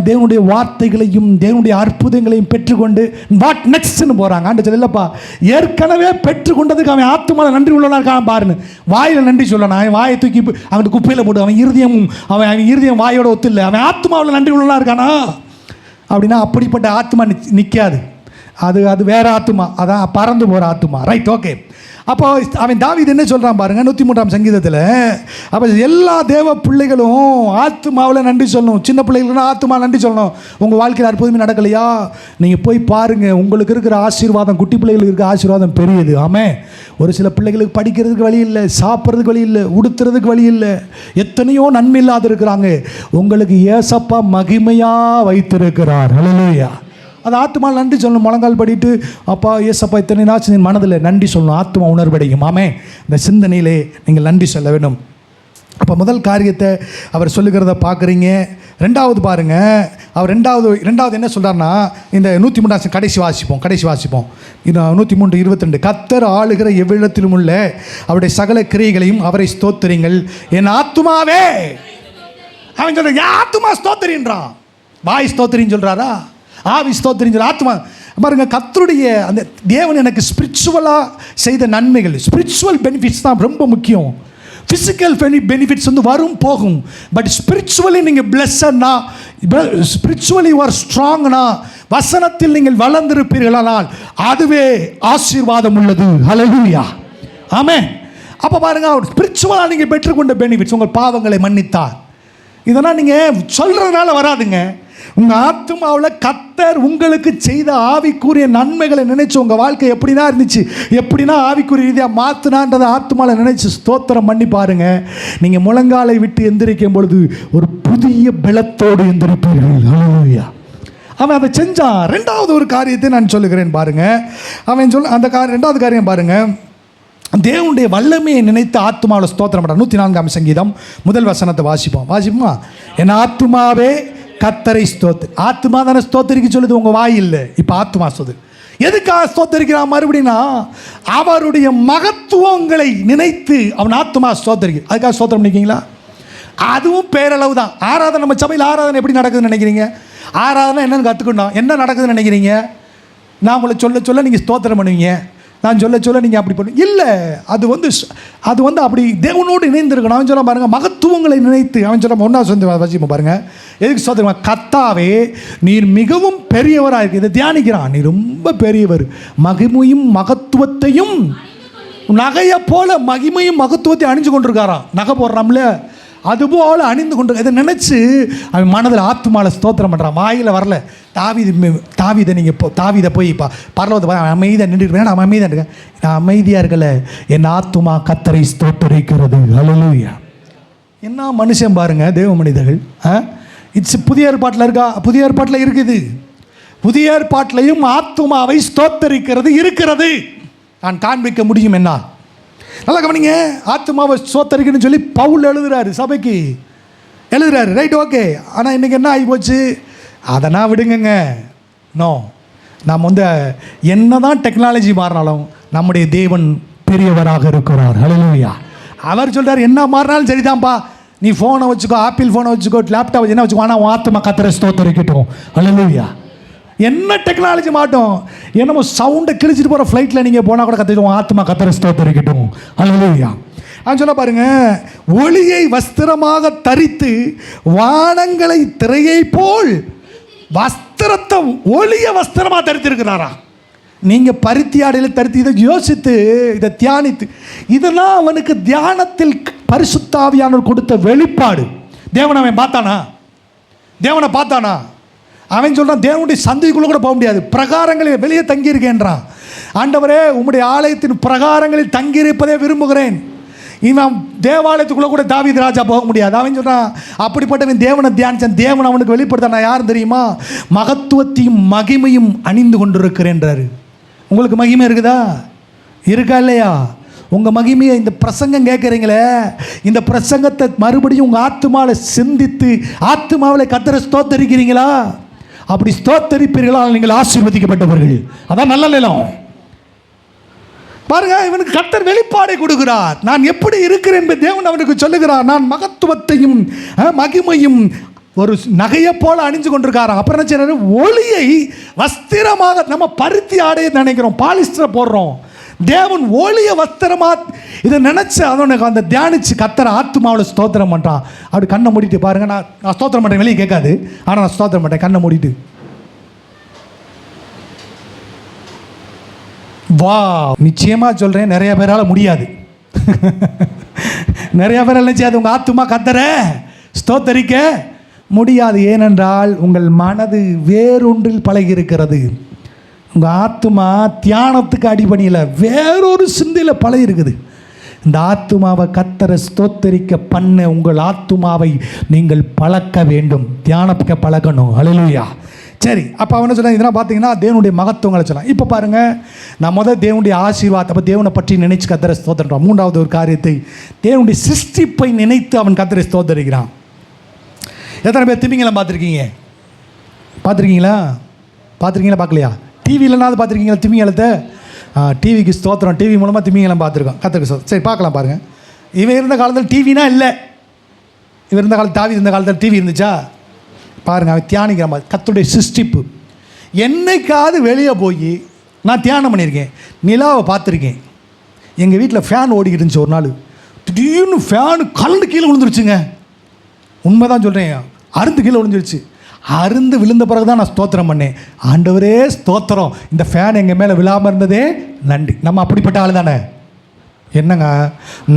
தேவனுடைய வார்த்தைகளையும் தேவனுடைய அற்புதங்களையும் பெற்றுக்கொண்டு வாட் நெக்ஸ்ட்னு போகிறாங்க. ஆண்டு சொல்ல, இல்லைப்பா, ஏற்கனவே பெற்றுக்கொண்டதுக்கு அவன் ஆத்துமாவில் நன்றி உள்ளவனாக இருக்கான் பாருன்னு. வாயில் நன்றி சொல்லணும். அவன் வாயை தூக்கி அவனுக்கு குப்பையில் போட்டு அவன் இருதயம் வாயோட ஒத்து இல்லை, அவன் ஆத்துமாவில் நன்றி உள்ளவனாக இருக்கானா அப்படின்னா அப்படிப்பட்ட ஆத்மா நிற்காது. அது வேற ஆத்துமா, அதான் பறந்து போகிற ஆத்துமா. Right, okay. அப்போ அவன் தாவீது என்ன சொல்கிறான் பாருங்கள் 103ஆம் சங்கீதத்தில். அப்போ எல்லா தேவ பிள்ளைகளும் ஆத்துமாவில் நன்றி சொல்லணும். சின்ன பிள்ளைகளும் ஆத்துமா நன்றி சொல்லணும். உங்கள் வாழ்க்கையில் அற்புதமே நடக்கலையா, நீங்கள் போய் பாருங்கள். உங்களுக்கு இருக்கிற ஆசீர்வாதம் குட்டி பிள்ளைகளுக்கு இருக்கிற ஆசீர்வாதம் பெரியது. ஆமே. ஒரு சில பிள்ளைகளுக்கு படிக்கிறதுக்கு வழி இல்லை, சாப்பிட்றதுக்கு வழி இல்லை, உடுத்துறதுக்கு வழி இல்லை, எத்தனையோ நன்மை இல்லாத இருக்கிறாங்க. உங்களுக்கு ஏசப்பா மகிமையாக வைத்திருக்கிறார். ஹல்லேலூயா. அது ஆத்மாவில் நன்றி சொல்லணும். முழங்கால் படிட்டு அப்பா ஏசப்பா இத்தனை நாச்சு மனதில் நன்றி சொல்லணும். ஆத்மா உணர்வடையும். ஆமே. இந்த சிந்தனையிலே நீங்கள் நன்றி சொல்ல வேண்டும். அப்போ முதல் காரியத்தை அவர் சொல்லுகிறத பார்க்குறீங்க. ரெண்டாவது பாருங்கள், அவர் ரெண்டாவது என்ன சொல்கிறார்னா, இந்த 103 கடைசி வாசிப்போம். இது 103:22. கர்த்தர் ஆளுகிற எவ்விடத்திலும் உள்ள அவருடைய சகல கிரியைகளையும் அவரை ஸ்தோத்திரிங்கள் என் ஆத்துமாவே. அவன் சொல்ற என் ஆத்துமா ஸ்தோத்திரின்றான். வாய் ஸ்தோத்திரின்னு சொல்கிறாரா, ஆவி ஸ்தோத்திரின்னு சொல்ல ஆத்மா பாருங்க. கர்த்தருடைய அந்த தேவன் எனக்கு ஸ்பிரிச்சுவலாக செய்த நன்மைகள், ஸ்பிரிச்சுவல் பெனிஃபிட்ஸ் தான் ரொம்ப முக்கியம். ஃபிசிக்கல் பெனிஃபிட்ஸ் வந்து வரும் போகும். பட் ஸ்பிரிச்சுவலி நீங்கள் பிளஸ்ஸட்னா, ஸ்பிரிச்சுவலி யூ ஆர் ஸ்ட்ராங்னா, வசனத்தில் நீங்கள் வளர்ந்திருப்பீர்களானால் அதுவே ஆசீர்வாதம் உள்ளது. ஹல்லேலூயா. ஆமென். அப்போ பாருங்க, அவர் ஸ்பிரிச்சுவலாக நீங்கள் பெற்றுக்கொண்ட பெனிஃபிட்ஸ், உங்கள் பாவங்களை மன்னித்தார். இதெல்லாம் நீங்கள் சொல்கிறதுனால வராதுங்க. உங்கள் ஆத்துமாவில் கர்த்தர் உங்களுக்கு செய்த ஆவிக்குரிய நன்மைகளை நினைச்சு உங்கள் வாழ்க்கை எப்படின்னா இருந்துச்சு, எப்படின்னா ஆவிக்குரிய ரீதியாக மாற்றினான்றதை ஆத்துமாவில் நினைச்சு ஸ்தோத்திரம் பண்ணி பாருங்க. நீங்கள் முழங்காலை விட்டு எந்திரிக்கும் பொழுது ஒரு புதிய பலத்தோடு எந்திரிப்பீர்கள். ஹல்லேலூயா. அவன் அதை செஞ்சான். ரெண்டாவது ஒரு காரியத்தை நான் சொல்லுகிறேன் பாருங்க. அவன் ரெண்டாவது காரியம் பாருங்க. தேவனுடைய வல்லமையை நினைத்து ஆத்துமாவில் ஸ்தோத்திரம் பண்ணுறான். 104ஆம் சங்கீதம் முதல் வசனத்தை வாசிப்போமா. என் ஆத்துமாவே கர்த்தரை ஆத்மா தானே ஸ்தோத்தரிக்க சொல்லுது, உங்கள் வாய் இல்லை. இப்போ ஆத்மா சொல்லுது. எதுக்காக ஸ்தோத்தரிக்கிறான் மறுபடினா, அவருடைய மகத்துவங்களை நினைத்து அவன் ஆத்மா ஸ்தோத்தரிக்க. அதுக்காக ஸ்தோத்திரம் பண்ணிக்கிங்களா? அதுவும் பேரளவு தான். ஆராதனை, நம்ம சபையில் ஆராதனை எப்படி நடக்குதுன்னு நினைக்கிறீங்க? ஆராதனை என்னென்னு கற்றுக்கணும். என்ன நடக்குதுன்னு நினைக்கிறீங்க? நான் உங்களை சொல்ல நீங்கள் ஸ்தோத்திரம் பண்ணுவீங்க, நான் சொல்ல நீங்கள் அப்படி பண்ணுவீங்க. இல்லை, அது வந்து அப்படி தேவனோடு இணைந்திருக்கணும். அவன் சொல்ல பாருங்கள், மகத்துவங்களை நினைத்து. அவன் சொல்ல 1 வசனம் பாருங்கள். எதுக்கு ஸ்தோத்திரம்? கர்த்தாவே நீர் மிகவும் பெரியவராக இருக்கு. இதை தியானிக்கிறான். நீர் ரொம்ப பெரியவர், மகிமையும் மகத்துவத்தையும் நகையை போல மகிமையும் மகத்துவத்தையும் அணிஞ்சு கொண்டிருக்காராம். நகை போடுறாம்ல, அதுபோல் அணிந்து கொண்டு இதை நினச்சி அவன் மனதில் ஆத்துமாவில் ஸ்தோத்திரம் பண்ணுறான். வாயில் வரல. தாவீதை நீங்கள் தாவீதை போய் இப்போ பரலோகத்தை அமைதியாக நின்றுட்டு வேணா, நான் அமைதியாக இருக்கேன், நான் அமைதியாக இருக்கல, என் ஆத்துமா கர்த்தரை ஸ்தோத்தரிக்கிறது. ஹல்லேலூயா. என்ன மனுஷன் பாருங்க, தேவ மனிதர்கள். இட்ஸ் புதிய ஏற்பாட்டில் இருக்கா? புதிய ஏற்பாட்டில் இருக்குது. புதிய ஏற்பாட்டிலையும் ஆத்துமாவை ஸ்தோத்தரிக்கிறது இருக்கிறது. நான் காண்பிக்க முடியும். என்ன நல்லா கவனிங்க. ஆத்துமாவை ஸ்தோத்தரிக்கணும்னு சொல்லி பவுல் எழுதுறாரு, சபைக்கு எழுதுறாரு. Right, okay. ஆனால் இன்றைக்கி என்ன ஆகி போச்சு? அதனால் விடுங்கங்க. நோ, நாம் வந்து என்ன தான் டெக்னாலஜி மாறினாலும் நம்முடைய தேவன் பெரியவராக இருக்கிறார். ஹல்லேலூயா. அவர் சொல்கிறார், என்ன மாறினாலும் சரிதான்ப்பா, நீ ஃபோனை வச்சுக்கோ, ஆப்பிள் ஃபோனை வச்சுக்கோ, லேப்டாப் என்ன வச்சுக்கோ, ஆனால் ஆத்மா கர்த்தரை ஸ்தோத்தரிக்கட்டும். ஹல்லேலூயா. என்ன டெக்னாலஜி மாட்டோம், என்னமோ சவுண்டை கிழிச்சிட்டு போகிற ஃப்ளைட்டில் நீங்கள் போனால் கூட கற்றுக்கிட்டோம், ஆத்மா கர்த்தரை ஸ்தோத்தரிக்கட்டும். ஹல்லேலூயா. அவன் சொல்ல பாருங்க, ஒளியை வஸ்திரமாக தரித்து வானங்களை திரையை போல் வஸ்திரத்தை ஒளிய வஸ்திரமாக தரித்திருக்கிறாரா. நீங்கள் பருத்தி ஆடையில் தரித்து இதை யோசித்து இதை தியானித்து, இதெல்லாம் அவனுக்கு தியானத்தில் பரிசுத்த ஆவியானவர் கொடுத்த வெளிப்பாடு. அவன் தேவனை பார்த்தானா? அவன் சொல்கிறான், தேவனுடைய சந்தைக்குள்ளே கூட போக முடியாது, பிரகாரங்களில் வெளியே தங்கியிருக்கேன்றான். ஆண்டவரே, உம்முடைய ஆலயத்தின் பிரகாரங்களில் தங்கியிருப்பதே விரும்புகிறேன். இவன் தேவாலயத்துக்குள்ளே கூட தாவீது ராஜா போக முடியாது. அவன் சொல்கிறான், அப்படிப்பட்டவன் தேவனை தியானிச்சான், தேவன் அவனுக்கு வெளிப்படுத்த. நான் யாரும் தெரியுமா? மகத்துவத்தையும் மகிமையும் அணிந்து கொண்டிருக்கிறேன்றாரு. உங்களுக்கு மகிமை இருக்குதா? இருக்கா இல்லையா? உங்கள் மகிமையை இந்த பிரசங்கம் கேட்குறீங்களே, இந்த பிரசங்கத்தை மறுபடியும் உங்கள் ஆத்துமாவில் சிந்தித்து ஆத்துமாவில் கர்த்தரை ஸ்தோத்தரிக்கிறீங்களா? அப்படி ஸ்தோத்தரிப்பீர்களா நீங்கள் ஆசீர்வதிக்கப்பட்டவர்கள். அதான் நல்ல நிலம். பாருங்க, இவனுக்கு கர்த்தர் வெளிப்பாடை கொடுக்கிறார். நான் எப்படி இருக்கிறேன் என்பது தேவன் அவனுக்கு சொல்லுகிறார். நான் மகத்துவத்தையும் மகிமையும் ஒரு நகையை போல அணிஞ்சு கொண்டிருக்காராம். அப்புறம் என்ன செய்யறாரு? ஒளியை வஸ்திரமாக, நம்ம பருத்தி ஆடையை நினைக்கிறோம், பாலிஸ்டரை போடுறோம். தேவன் ஒளிய வஸ்திரமா இதை நினைச்சு அதனுக்கு அந்த தியானிச்சு கர்த்தரை ஆத்துமாவில் ஸ்தோத்திரம் பண்ணுறான். அப்படி கண்ணை மூடிட்டு பாருங்க. நான் ஸ்தோத்திரம் பண்ணுறேன், வெளியே கேட்காது, ஆனால் நான் ஸ்தோத்திரம் பண்ணுறேன் கண்ணை மூடிட்டு. வா, நிச்சயமாக சொல்கிறேன், நிறைய பேரால் முடியாது. நிறைய பேரால் நினச்சாது உங்கள் ஆத்துமா கத்தரை ஸ்தோத்தரிக்க முடியாது. ஏனென்றால் உங்கள் மனது வேறொன்றில் பழகி இருக்கிறது. உங்கள் ஆத்துமா தியானத்துக்கு அடிபணியில் வேறொரு சிந்தையில் பழகி இருக்குது. இந்த ஆத்துமாவை கத்தரை ஸ்தோத்தரிக்க பண்ண உங்கள் ஆத்துமாவை நீங்கள் பழக்க வேண்டும், தியானத்துக்கு பழக்கணும். ஹல்லேலூயா. சரி, அப்போ அவனை சொன்னால் இதெல்லாம் பார்த்தீங்கன்னா தேவனுடைய மகத்துவங்களை சொல்லலாம். இப்போ பாருங்கள், நான் தேவனுடைய ஆசீர்வாதத்தை அப்போ தேவனை பற்றி நினைச்சு கத்தரை ஸ்தோத்திரம். மூன்றாவது ஒரு காரியத்தை, தேவனுடைய சிருஷ்டிப்பை நினைத்து அவன் கத்தரை ஸ்தோத்தரிக்கிறான். எத்தனை பேர் திமிங்கலம் பார்த்துருக்கீங்க? பார்த்துருக்கீங்களா? பார்க்கலையா? டிவியிலனாவது பார்த்துருக்கீங்களா திமிங்கலத்தை? டிவிக்கு ஸ்தோத்திரம். டிவி மூலமாக திமிங்கலம் பார்த்துருக்கோம். கத்தருக்கு ஸ்தோத்திரம். சரி, பார்க்கலாம். பாருங்கள், இவன் இருந்த காலத்தில் டிவினா இல்லை. இவர் இருந்த காலத்தில் தாவீது இருந்த காலத்தில் டிவி இருந்துச்சா? பாருங்கள், அவன் தியானிக்கிற மாதிரி கர்த்தருடைய சிருஷ்டிப்பு. என்னைக்காவது வெளியே போய் நான் தியானம் பண்ணியிருக்கேன், நிலாவை பார்த்துருக்கேன். எங்கள் வீட்டில் ஃபேன் ஓடிக்கிட்டு இருந்துச்சு. ஒரு நாள் திடீர்னு ஃபேனு கலந்து கீழே விழுந்துருச்சுங்க. உண்மை தான் சொல்கிறேன், அருந்து கீழே விழுந்துருச்சு. அருந்து விழுந்த பிறகு தான் நான் ஸ்தோத்திரம் பண்ணேன். ஆண்டவரே ஸ்தோத்திரம், இந்த ஃபேன் எங்கள் மேலே விழாமல் இருந்ததே நன்றி. நம்ம அப்படிப்பட்ட ஆள் தானே? என்னங்க,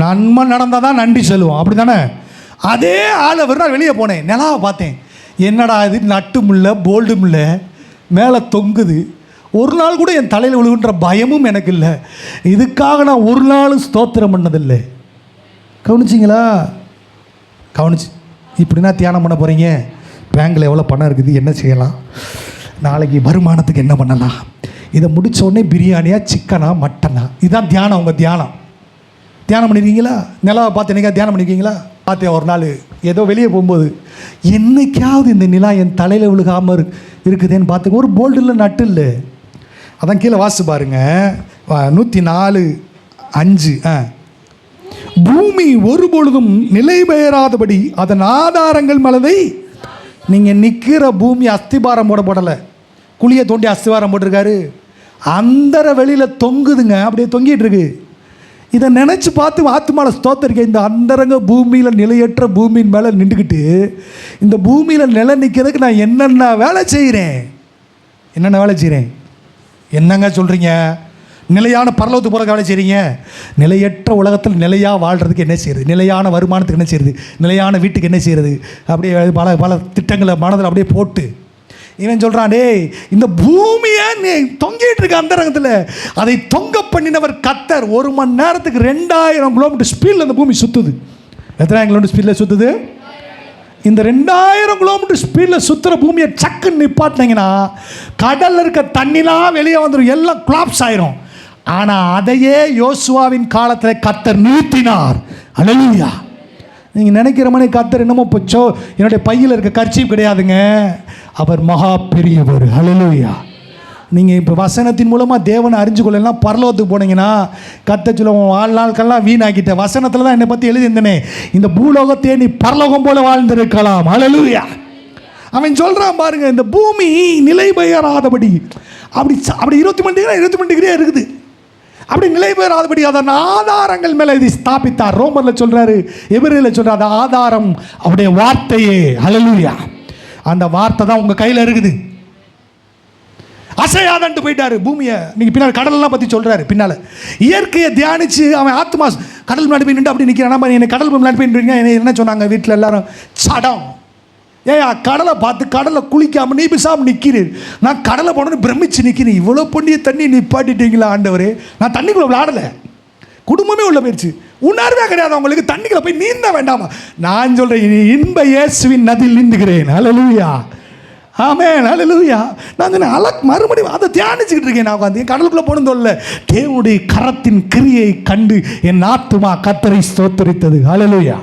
நன்மை நடந்தால் தான் நன்றி சொல்லுவோம், அப்படி தானே? அதே ஆளை ஒரு நாள் வெளியே போனேன், நிலாவை பார்த்தேன். என்னடா இது, நட்டும் இல்லை போல்டும் இல்லை, மேலே தொங்குது. ஒரு நாள் கூட என் தலையில் விழுகுன்ற பயமும் எனக்கு இல்லை. இதுக்காக நான் ஒரு நாளும் ஸ்தோத்திரம் பண்ணதில்லை. கவனிச்சிங்களா? கவனிச்சு இப்படின்னா தியானம் பண்ண போகிறீங்க. பேங்கில் எவ்வளோ பணம் இருக்குது, என்ன செய்யலாம், நாளைக்கு வருமானத்துக்கு என்ன பண்ணலாம், இதை முடித்த உடனே பிரியாணியா சிக்கனா மட்டனா, இதுதான் தியானம். உங்கள் தியானம் பண்ணியிருக்கீங்களா? நிலாவை பார்த்து என்னைக்கா தியானம் பண்ணியிருக்கீங்களா? பார்த்தேன் ஒரு நாள் ஏதோ வெளியே போகும்போது, என்னைக்காவது இந்த நிலா என் தலையில் விழுகாமல் இருக்குதுன்னு பார்த்துக்க. ஒரு போல்டு இல்லை, நட்டு இல்லை. அதான் கீழே வாசி பாருங்க, 104:5. பூமி ஒருபொழுதும் நிலை பெயராதபடி அதன் ஆதாரங்கள் மலதை. நீங்கள் நிற்கிற பூமி அஸ்திபாரம் போடப்படலை, குழியை தோண்டி அஸ்திபாரம் போட்டிருக்காரு. அந்தர வெளியில் தொங்குதுங்க, அப்படியே தொங்கிட்டு இருக்கு. இதை நினச்சி பார்த்து ஆத்துமால ஸ்தோத்தரிக்க. இந்த அந்தரங்க பூமியில் நிலையற்ற பூமியின் மேலே நின்றுக்கிட்டு இந்த பூமியில் நிலை நிற்கிறதுக்கு நான் என்னென்ன வேலை செய்கிறேன், என்னங்க சொல்கிறீங்க? நிலையான பரலோகத்துக்கு போகிறதுக்கு வேலை செய்கிறீங்க. நிலையற்ற உலகத்தில் நிலையாக வாழ்கிறதுக்கு என்ன செய்கிறது, நிலையான வருமானத்துக்கு என்ன செய்கிறது, நிலையான வீட்டுக்கு என்ன செய்கிறது, அப்படியே பல பல திட்டங்களை மனதில் அப்படியே போட்டு இவன் சொல்கிறான், டேய் இந்த பூமியை நீ தொங்கிட்டு இருக்க அந்தரங்கத்தில், அதை தொங்க பண்ணினவர் கர்த்தர். 1 மணி நேரத்துக்கு 2000 கிலோமீட்டர் ஸ்பீடில் அந்த பூமி சுற்றுது. எத்தனை கிலோமீட்டர் ஸ்பீடில் சுற்றுது? இந்த 2000 கிலோமீட்டர் ஸ்பீடில் சுற்றுற பூமியை சக்குன்னு நிப்பாட்டினீங்கன்னா கடலில் இருக்க தண்ணிலாம் வெளியே வந்துடும், எல்லாம் கிளாப்ஸ் ஆயிரும். ஆனால் அதையே யோசுவாவின் காலத்தில் கர்த்தர் நிறுத்தினார். அல்லேலூயா. நீங்கள் நினைக்கிற மாதிரி கர்த்தர் என்னமோ போச்சோ என்னுடைய பையில் இருக்க கர்ச்சீப் கிடையாதுங்க, அவர் மகா பெரியவர். அல்லேலூயா. நீங்கள் இப்போ வசனத்தின் மூலமாக தேவனை அறிஞ்சு கொள்ளலாம். பரலோகத்துக்கு போனீங்கன்னா கர்த்தர் சொல்லுவோம், வாழ்நாட்கள்லாம் வீணாக்கிட்ட வசனத்தில் தான் என்னை பற்றி எழுதியிருந்தேனே, இந்த பூலோகத்தையே நீ பரலோகம் போல வாழ்ந்திருக்கலாம். அல்லேலூயா. அவன் சொல்கிறான் பாருங்க, இந்த பூமி நிலை பெயராதபடி அப்படி 23 டிகிரி இருக்குது. அப்படி நிலை பெயராதபடி அதன் ஆதாரங்கள் மேலே இது ஸ்தாபித்தார். ரோமரில் சொல்கிறாரு, எபிரேயரில் சொல்கிறார், அந்த ஆதாரம் அவருடைய வார்த்தையே. அல்லேலூயா. அந்த வார்த்தை தான் உங்கள் கையில் இருக்குது. அசையாதன்ட்டு போயிட்டாரு பூமியை. நீங்கள் பின்னால் கடலெல்லாம் பற்றி சொல்கிறாரு. பின்னால் இயற்கையை தியானித்து அவன் ஆத்மா கடல் முன்னாடி போய் நின்று அப்படி நிற்கிறான். என்னை கடல் முன்னாடி போய் நின்றீங்க. என்ன சொன்னாங்க வீட்டில் எல்லாரும்? சடம். கடலை பார்த்து கடலில் குளிக்காமல் நீ பிசாமல் நிற்கிறேன், நான் கடலை போனோன்னு பிரமிச்சு நிற்கிறேன். இவ்வளோ பொண்ணிய தண்ணி நிப்பாட்டிட்டீங்களா ஆண்டவரே? நான் தண்ணிக்குள்ளே விளையாடலை, குடும்பமே உள்ள போயிடுச்சு, உணர்வே கிடையாது அவங்களுக்கு. தண்ணிக்குள்ளே போய் நீந்த வேண்டாமா? நான் சொல்கிறேன், இன்ப இயேசுவின் நதியில் நீந்துகிறேன். அல்லேலூயா. ஆமென். அல்லேலூயா. நான் மறுபடியும் அதை தியானிச்சுக்கிட்டு இருக்கேன். நான் உட்காந்து கடலுக்குள்ளே போனதும் இல்லை, தேவனுடைய கரத்தின் கிரியை கண்டு என் ஆத்துமா கர்த்தரை ஸ்தோத்தரித்தது. அல்லேலூயா.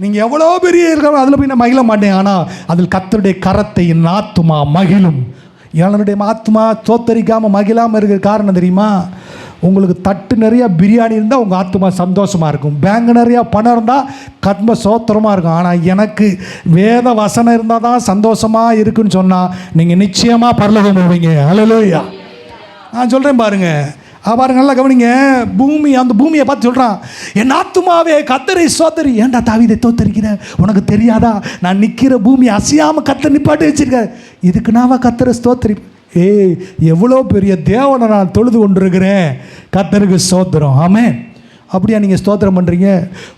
நீங்கள் எவ்வளோ பெரிய இருக்கிறோம் அதில் போய் நான் மகிழ மாட்டேன், ஆனால் அதில் கர்த்தருடைய கரத்தை என் ஆத்துமா மகிழும். என்னுடைய ஆத்துமா ஸ்தோத்தரிக்காமல் மகிழாமல் இருக்கிற காரணம் தெரியுமா? உங்களுக்கு தட்டு நிறையா பிரியாணி இருந்தால் உங்கள் ஆத்துமா சந்தோஷமாக இருக்கும், பேங்க் நிறையா பணம் இருந்தால் கர்ம சோத்திரமாக இருக்கும். ஆனால் எனக்கு வேத வசனம் இருந்தால் தான் சந்தோஷமாக இருக்குன்னு சொன்னால் நீங்கள் நிச்சயமாக பரலோகம் போவீங்க. அல்லேலூயா. நான் சொல்கிறேன் பாருங்கள், பாருங்க, நல்லா கவனிங்க. பூமி, அந்த பூமியை பார்த்து சொல்கிறான், என் ஆத்துமாவே கர்த்தரை ஸ்தோத்தரி. ஏன்டா தாவீதை தோத்தரிக்கிற? உனக்கு தெரியாதா? நான் நிற்கிற பூமி அசையாமல் கர்த்தர் நிப்பாட்டி வச்சிருக்காரு. இதுக்கு நாவா கர்த்தரை ஸ்தோத்தரி? ஏய், எவ்வளோ பெரிய தேவனை நான் தொழுது கொண்டிருக்கிறேன், கர்த்தருக்கு ஸ்தோத்திரம், ஆமென். அப்படியா நீங்கள் ஸ்தோத்திரம் பண்ணுறீங்க?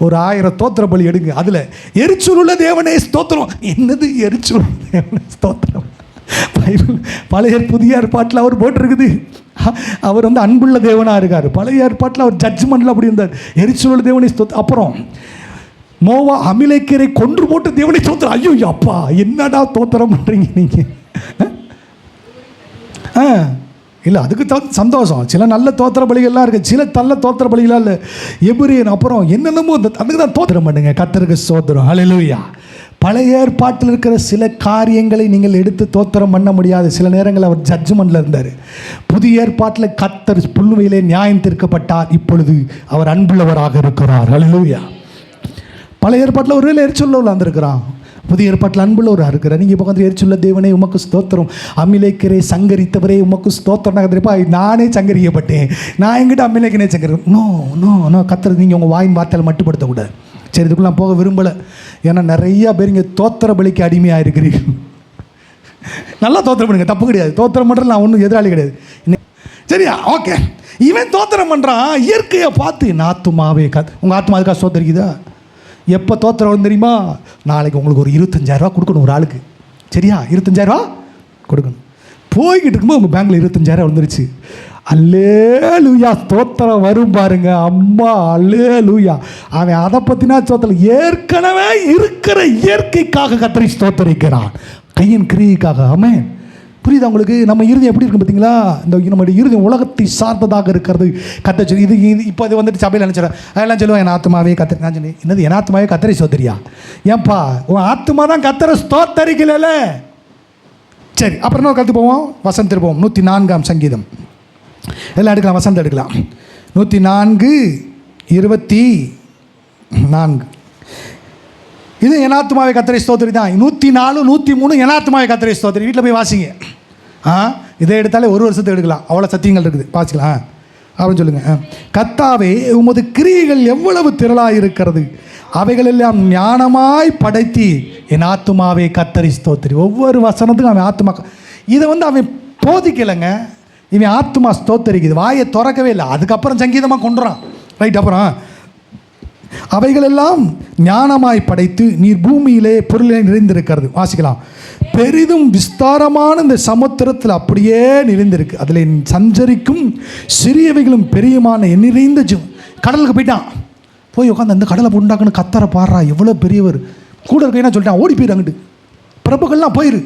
ஒரு 1000 தோத்திர பலி எடுங்க, அதில் எரிச்சல் உள்ள தேவனே ஸ்தோத்திரம். என்னது எரிச்சல் உள்ள தேவனே ஸ்தோத்திரம்? பைபிள் பழைய புதிய ஏற்பாட்டில் அவர் போட்டிருக்குது. அவர் வந்து அன்புள்ள தேவனாக இருக்கார். பழைய ஏற்பாட்டில் அவர் ஜட்ஜ்மெண்ட்டில் அப்படி இருந்தார், எரிச்சல் உள்ள தேவனை ஸ்தோத்திரம். அப்புறம் மோவா அமிலேக்கரை கொன்று போட்டு தேவனை ஸ்தோத்திரம். ஐயோ அப்பா, என்னடா தோத்திரம் பண்ணுறீங்க நீங்கள்? இல்லை, அதுக்கு சந்தோஷம். சில நல்ல தோத்திர பலிகள்லாம் இருக்குது, சில நல்ல தோத்திர பலிகளாக இல்லை. எபிரியன் அப்புறம் என்னென்னமோ அதுக்கு தான் தோத்திரம் பண்ணுங்க, கர்த்தருக்கு ஸ்தோத்திரம், ஹல்லேலூயா. பழைய ஏற்பாட்டில் இருக்கிற சில காரியங்களை நீங்கள் எடுத்து தோத்திரம் பண்ண முடியாது. சில நேரங்கள் அவர் ஜட்ஜ்மெண்ட்டில் இருந்தார். புதிய ஏற்பாட்டில் கர்த்தர் புல்லுவையிலே நியாயம் தீர்க்கப்பட்டார். இப்பொழுது அவர் அன்புள்ளவராக இருக்கிறார், ஹல்லேலூயா. பழைய ஏற்பாட்டில் ஒரு வேலை எரிச்சொல்ல வந்திருக்கிறான், புதிய ஏற்பாட்டில் அன்புள்ளவராக இருக்கிறார். நீங்கள் இப்போ வந்து எரிச்சுள்ள தேவனே உமக்கு ஸ்தோத்திரம், அமிலேக்கரை சங்கரித்தவரே உமக்கு ஸ்தோத்திரம். தெரியுப்பா, நானே சங்கரிக்கப்பட்டேன், நான் எங்கிட்ட அமிலேக்கனே சங்கரி. நோ நோ நோ, கர்த்தர் நீங்கள் உங்கள் வாயின் வார்த்தையில் மட்டுப்படுத்தக்கூடாது. சரி, இதுக்குள்ள நான் போக விரும்பலை. ஏன்னா நிறையா பேர் இங்கே தோத்திர பலிக்கு அடிமையாக இருக்கிறீர்கள். நல்லா தோத்திரம் பண்ணுங்க, தப்பு கிடையாது. தோத்திரம் பண்ணுறது நான் ஒன்றும் எதிராளி கிடையாது. சரியா, ஓகே. இவன் தோத்திரம் பண்ணுறான் இயற்கையை பார்த்து. என் ஆத்துமாவே உங்கள் ஆத்மா அதுக்காக ஸ்தோத்திரிக்குதா? எப்போ தோத்திரம் தெரியுமா? நாளைக்கு உங்களுக்கு ஒரு 25,000 கொடுக்கணும் ஒரு ஆளுக்கு. சரியா, 25,000 கொடுக்கணும். போய்கிட்டு இருக்கும்போது உங்கள் பேங்கில் 25,000 வந்துருச்சு. அல்லேலூயா, ஸ்தோத்திரம் வரும் பாருங்க. அம்மா அல்லேலூயா. அவன் அதை பற்றினா ஸ்தோத்திரம். ஏற்கனவே இருக்கிற இயற்கைக்காக கர்த்தரை ஸ்தோத்தரிக்கிறான், கையின் கிரியைக்காக. ஆமென். புரியுதா உங்களுக்கு? நம்ம இறுதி எப்படி இருக்கும் பார்த்தீங்களா? இந்த நம்மளுடைய இறுதி உலகத்தை சார்ந்ததாக இருக்கிறது. கத்த சொல்லி இது இப்போ இது வந்துட்டு சபையில் நினச்சிடறேன், அதெல்லாம் சொல்லுவேன் என் ஆத்மாவே கத்தரி. நான் சொன்னேன், என்னது என் ஆத்மாவே கத்தரை ஸ்தோத்தரியா? ஏன்பா, உன் ஆத்மா தான் கத்தரை ஸ்தோத்தரிக்கல. சரி, அப்புறம் என்ன கருத்து போவோம்? வசனம் திருப்போம். 104ஆம் சங்கீதம் எல்லாம் எடுக்கலாம், வசனத்தை எடுக்கலாம். 104:24. இது என் ஆத்மாவை கர்த்தரை ஸ்தோத்திரி தான். 104, 103 என் ஆத்மாவை கர்த்தரை ஸ்தோத்திரி. வீட்டில் போய் வாசிங்க. இதை எடுத்தாலே ஒரு வருஷத்துக்கு எடுக்கலாம், அவ்வளோ சத்தியங்கள் இருக்குது, வாசிக்கலாம் அப்படின்னு சொல்லுங்கள். கர்த்தாவே உமது கிரியைகள் எவ்வளவு திரளாக இருக்கிறது, அவைகளெல்லாம் ஞானமாய் படைத்தி என் ஆத்மாவை கர்த்தரை ஸ்தோத்திரி. ஒவ்வொரு வசனத்துக்கும் அவன் ஆத்மா, இதை வந்து அவன் போதிக்கலைங்க, இவன் ஆத்மா ஸ்தோத்தரிக்குது, வாயை திறக்கவே இல்லை. அதுக்கப்புறம் சங்கீதமாக கொண்டுறான். ரைட், அப்புறம் அவைகளெல்லாம் ஞானமாய் படைத்து நீர் பூமியிலே பொருளை நிறைந்திருக்கிறது. வாசிக்கலாம். பெரிதும் விஸ்தாரமான இந்த சமுத்திரத்தில் அப்படியே நிறைந்திருக்கு, அதில் சஞ்சரிக்கும் சிறியவைகளும் பெரியமான நிறைந்த கடலுக்கு போயிட்டான். போய் உட்காந்து அந்த கடலை உண்டாக்குன்னு கத்தரை பாடுறா, எவ்வளோ பெரியவர். கூட இருக்கைன்னா சொல்லிட்டான், ஓடி போயிரு அங்கிட்டு, பிரபுக்கள்லாம் போயிரு,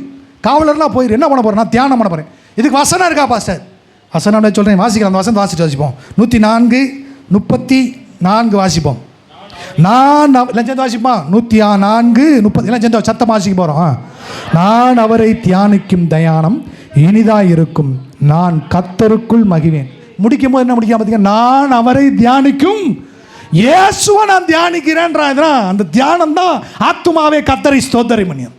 காவலர்லாம் போயிரு. என்ன பண்ண போகிறேன்? நான் தியானம் பண்ண போகிறேன். இதுக்கு வசனம் இருக்கா பாஸ்டர்? வசனம் சொல்கிறேன், வாசிக்கலாம். அந்த வசனம் வாசிட்டு வாசிப்போம். 104:34 வாசிப்போம். நான் சேர்ந்து வாசிப்போம். 104:30 சேர்ந்து சத்தம் வாசிக்க போகிறோம். நான் அவரை தியானிக்கும் தயானம் இனிதாக இருக்கும், நான் கர்த்தருக்குள் மகிழ்வேன். முடிக்கும் போது என்ன முடிக்காம பார்த்தீங்கன்னா, நான் அவரை தியானிக்கும் இயேசுவை நான் தியானிக்கிறேன்றான். அந்த தியானம் தான் ஆத்துமாவே கர்த்தரை ஸ்தோத்திரம் பண்ணியும்.